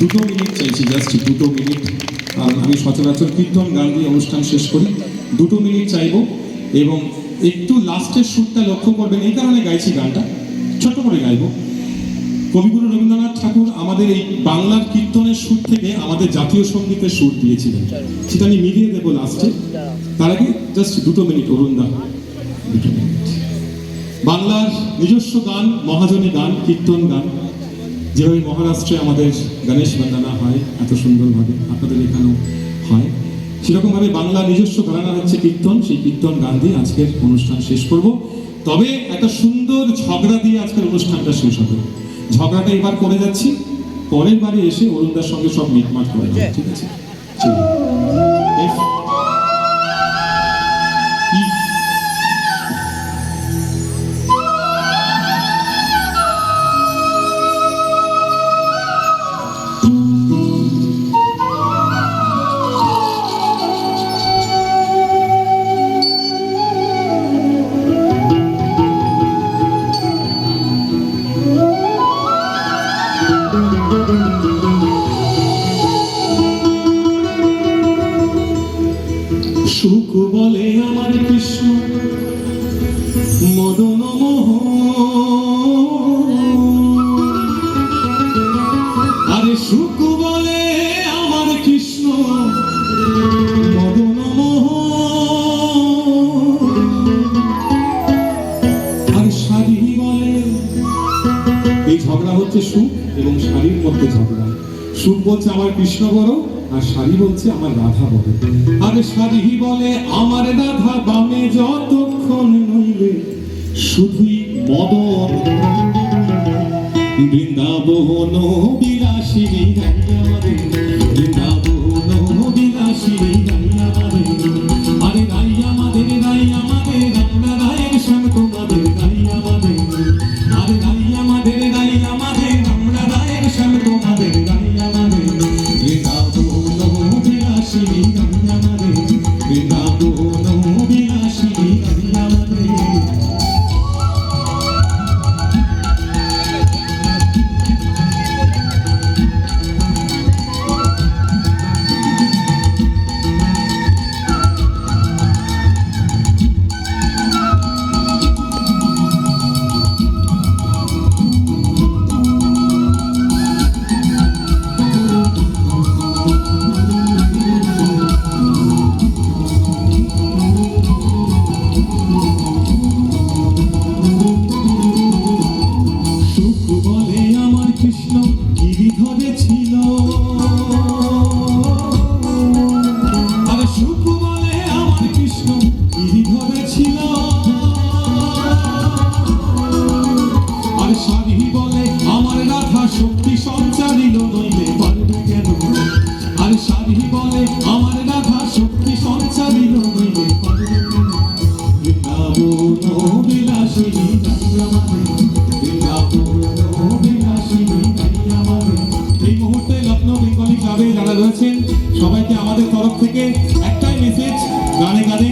2 minute চাইছি, জাস্ট 2 মিনিট, কারণ আমি সচরাচর কীর্তন গান দিয়ে অনুষ্ঠান শেষ করি। 2 মিনিট চাইবো এবং একটু লাস্টের সুরটা লক্ষ্য করবেন, এই কারণে গাইছি গানটা, ছোট করে গাইবো। কবিগুরু রবীন্দ্রনাথ ঠাকুর আমাদের এই বাংলার কীর্তনের সুর থেকে আমাদের জাতীয় সঙ্গীতের সুর দিয়েছিলেন, সেটা আমি মিলিয়ে দেবো লাস্টে। তার আগে জাস্ট 2 মিনিট অরুণদা, 2 মিনিট। বাংলার নিজস্ব গান, মহাজনী গান, কীর্তন গান, যেভাবে মহারাষ্ট্রে আমাদের গণেশ বন্দনা হয় এত সুন্দরভাবে, আপনাদের এখানেও হয়, সেরকমভাবে বাংলার নিজস্ব ঘরানা হচ্ছে কীর্তন। সেই কীর্তন গান দিয়ে আজকের অনুষ্ঠান শেষ করব। তবে একটা সুন্দর ঝগড়া দিয়ে আজকের অনুষ্ঠানটা শেষ হবে। ঝগড়াটা এবার করে যাচ্ছি, পরের বারে এসে অরুণদার সঙ্গে সব মিটমাট করে যাবে, ঠিক আছে? চলুন। সুখ বলে আমার কৃষ্ণ মদন আরে সুখ বলে আমার কৃষ্ণ মদন আর শাড়ি বলে, এই ঝগড়া হচ্ছে সুখ এবং শাড়ির মধ্যে ঝগড়া। সুখ বলছে আমার কৃষ্ণ বড়, আর শাড়ি বলছে আমার রাধা বড়। আরে শাড়ি বলে আমার রাধা বামে যতক্ষণ নইলে শুধুই মদন। বৃন্দাবন বিলাসিনী গাই আমাদের, বৃন্দাবন বিলাসিনী গাই আমাদের। আরে গাই আমাদের, গাই আমাদের, আমরা গায়ের শ্যাম তোমাদের গাই আমাদের। আরে গাই আমাদের, গাই আমাদের, আমরা গায়ের শ্যাম তোমাদের গাই আমাদের। বৃন্দাবন বিলাসিনী গাই আমাদের, বৃন্দাবন বিলাসিনী গাই আমাদের। শক্তি সঞ্চারিল নইলে পারবে কেন? আর শাড়ি বলে আমার রাধা শক্তি সঞ্চারিল নইলে পারবে কেন? বৃন্দাবন বিলাসিনী গাই আমাদের, বৃন্দাবন বিলাসিনী গাই আমাদের। এই মুহূর্তে লখনৌ বেঙ্গলি ক্লাবে যারা রয়েছেন সবাইকে আমাদের তরফ থেকে একটাই মেসেজ, গানে গানে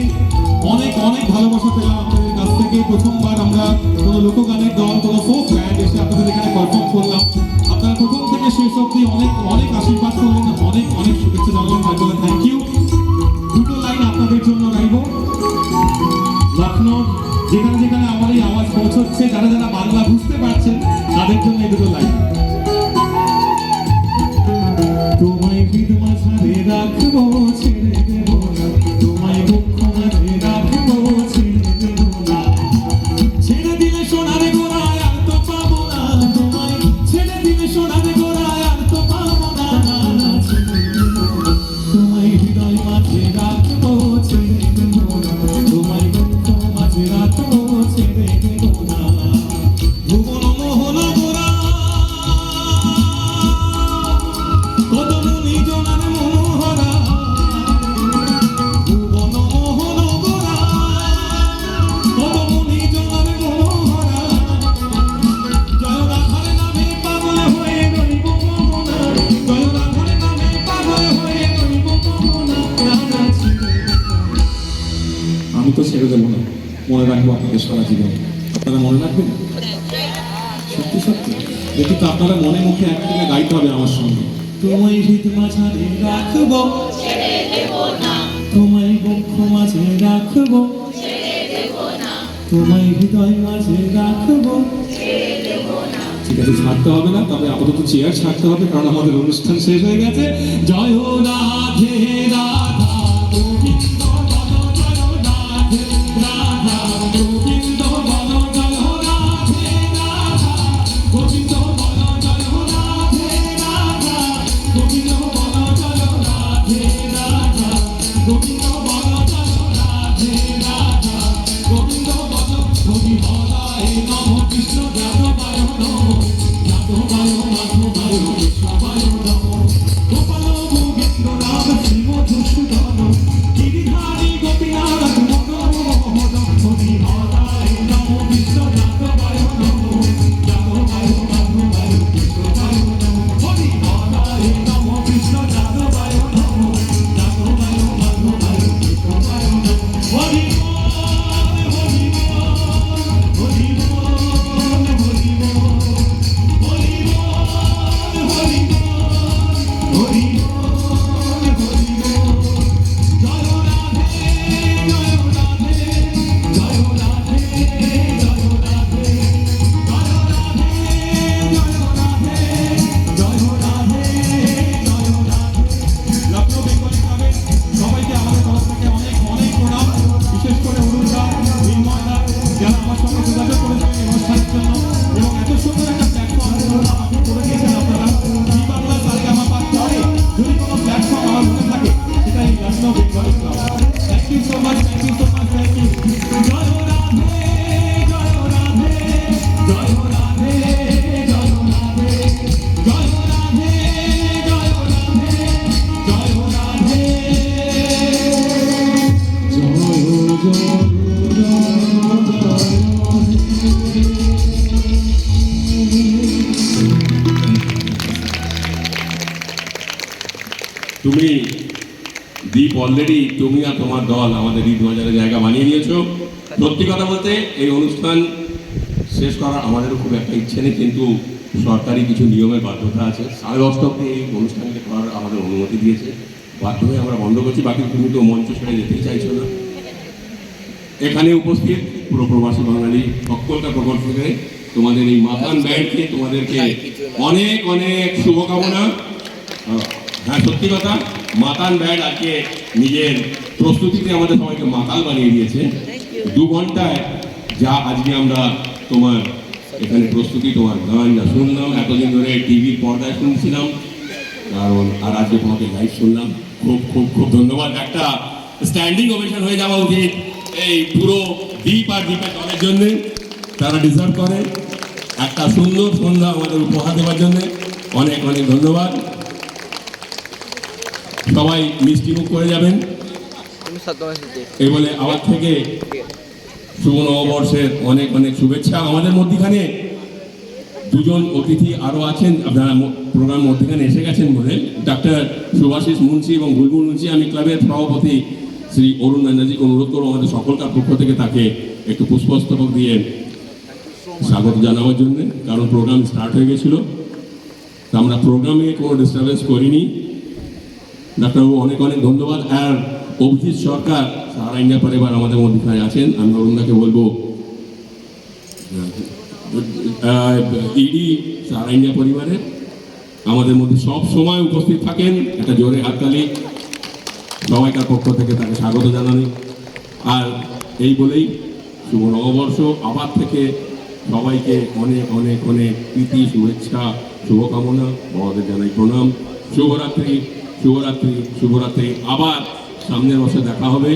অনেক অনেক ভালোবাসা পেলাম আপনাদের কাছ থেকে। প্রথমবার আমরা কোনো লোকগানের দল, কোনো ফোক ব্যান্ড এসে আপনাদের এখানে পারফর্ম করলাম। আপনারা প্রথম থেকে শেষ অবধি অনেক অনেক আশীর্বাদ করলেন, অনেক অনেক শুভেচ্ছা জানালেন, তার জন্য থ্যাংক ইউ। 2 লাইন আপনাদের জন্য গাইব। লখনৌ যেখানে যেখানে আমার এই আওয়াজ পৌঁছচ্ছে, যারা যারা বাংলা বুঝতে পারছেন তাদের জন্য এই 2 লাইন। তোমায় হৃদ মাঝারে রাখবো, ছেড়ে দেবো না, তোমায় দুঃখ মাঝে রাখবো, ছেড়ে দেবো না। ছেড়ে দিলে সোনার গোড়ায় আর তো পাবো না, তোমায় ছেড়ে দিলে সোনার গোড়ায় আর তো পাবো না। তোমায় হৃদয় মাঝে রাখবো, ছেড়ে দেবো না, তোমায় দুঃখ মাঝে রাখবো, ছেড়ে দেবো না। ভুবন মোহন গোড়া রাখবো আপনাদের সারা জীবন। আপনারা মনে রাখবেন? সত্যি সত্যি দেখি তো আপনারা মনে মুখে একসঙ্গে গাইতে হবে আমার সঙ্গে। তোমায় হৃদ মাঝারে রাখবো, তোমায় বক্ষ মাঝে রাখবো, তোমায় হৃদয় মাঝে রাখবো। ঠিক আছে, ছাড়তে হবে না, তবে আপাতত চেয়ার ছাড়তে হবে কারণ আমাদের অনুষ্ঠান শেষ হয়ে গেছে। জয় রাধে রাধা গোবিন্দ বল জয় রাধে রাধা গোবিন্দ বল জয় রাধে রাধা গোবিন্দ বল জয় রাধে রাধা গোবিন্দ বল জয় রাধে রাধা গোবিন্দ বল জয় রাধে রাধা গোবিন্দ বল হরি হরায় নমঃ কৃষ্ণ যাদবায় নমঃ যাদবায় মাধবায় কৃষ্ণায় নমঃ গোপাল গোবিন্দ রাম শ্রী মধুসূদন গিরিধারী গোপীনাথ মদন মোহন হরি হরায় নমঃ কৃষ্ণ যাদবায় নমঃ যাদবায় মাধবায় কৃষ্ণায় নমঃ হরি হরায় নমঃ কৃষ্ণ যাদবায় নমঃ যাদবায় মাধবায় কৃষ্ণায় নমঃ হরি সবাইকে আমাদের তরফ থেকে অনেক অনেক প্রণাম, বিশেষ করে অরুণদা, নির্ময়দা যারা আমার সঙ্গে যোগাযোগ করেছেন এই অনুষ্ঠানের জন্য এবং এত সুন্দর একটা প্ল্যাটফর্ম আমাকে করে দিয়েছেন আপনারা। জি বাংলা সারেগামা পা পরে যদি কোনো প্ল্যাটফর্ম আমার মনে থাকে সেটা এই Lucknow Bengali club. Thank you so much, thank you so much, thank you. জয় রাধে জয় রাধে জয় রাধে জয় রাধে জয় রাধে জয় রাধে জয় রাধে তুমি দীপ অলরেডি তুমি আর তোমার দল আমাদের ঈদ বাজারে জায়গা বানিয়ে নিয়েছো। সত্যি কথা বলতে এই অনুষ্ঠান শেষ করার আমাদেরও খুব একটা ইচ্ছে নেই, কিন্তু সরকারি কিছু নিয়মের বাধ্যতা আছে। 10:30 অব্দি এই অনুষ্ঠানটি করার আমাদের অনুমতি দিয়েছে, বাধ্য হয়ে আমরা বন্ধ করছি। বাকি তুমি তো মঞ্চ ছেড়ে যেতেই চাইছো না। এখানে উপস্থিত পুরো প্রবাসী বাঙালি সকলকার প্রকল্প থেকে তোমাদের এই মাতান ব্যান্ডকে তোমাদেরকে অনেক অনেক শুভকামনা। হ্যাঁ, সত্যি কথা, মাতান ব্যান্ড আজকে নিজের প্রস্তুতিতে আমাদের সবাইকে মাতাল বানিয়ে দিয়েছে। 2 ঘন্টায় যা আজকে আমরা তোমার এখানে প্রস্তুতি, তোমার গান যা শুনলাম, এতদিন ধরে টিভির পর্দায় শুনছিলাম, কারণ আর আজকে তোমাকে লাইভ শুনলাম। খুব খুব খুব ধন্যবাদ। একটা স্ট্যান্ডিং ওভেশন হয়ে যাওয়া উচিত এই পুরো দ্বীপ আর দ্বীপের দলের জন্য। তারা ডিজার্ভ করে একটা সুন্দর সন্ধ্যা আমাদের উপহার দেওয়ার জন্য। অনেক অনেক ধন্যবাদ। সবাই মিষ্টি মুখ করে যাবেন। এই বলে আমার থেকে শুভ নববর্ষের অনেক অনেক শুভেচ্ছা। আমাদের মধ্যখানে 2 জন অতিথি আরও আছেন, আপনারা প্রোগ্রাম মধ্যখানে এসে গেছেন বলে। ডাক্তার সুভাষিস মুন্সি এবং বুলবুল মুন্সি। আমি ক্লাবের সভাপতি শ্রী অরুণ ব্যানার্জিকে অনুরোধ করবো আমাদের সকলকার পক্ষ থেকে তাকে একটু পুষ্পস্তবক দিয়ে স্বাগত জানাবার জন্য, কারণ প্রোগ্রাম স্টার্ট হয়ে গেছিলো। তো আমরা প্রোগ্রামে কোনো ডিস্টারবেন্স করিনি। ডাক্তারবাবু অনেক অনেক ধন্যবাদ। আর অভিজিৎ সরকার সারা ইন্ডিয়া পরিবার আমাদের মধ্যে আছেন। আমি অরুণদাকে বলবো ইডি সারা ইন্ডিয়া পরিবারের আমাদের মধ্যে সব সময় উপস্থিত থাকেন। একটা জোরে হাততালি সবাইকার পক্ষ থেকে তাকে স্বাগত জানানি। আর এই বলেই শুভ নববর্ষ আবার থেকে সবাইকে অনেক অনেক অনেক প্রীতি, শুভেচ্ছা, শুভকামনা, বড়দের জানাই প্রণাম। শুভরাত্রি, শুভরাত্রি, শুভরাত্রি। আবার সামনের বছর দেখা হবে।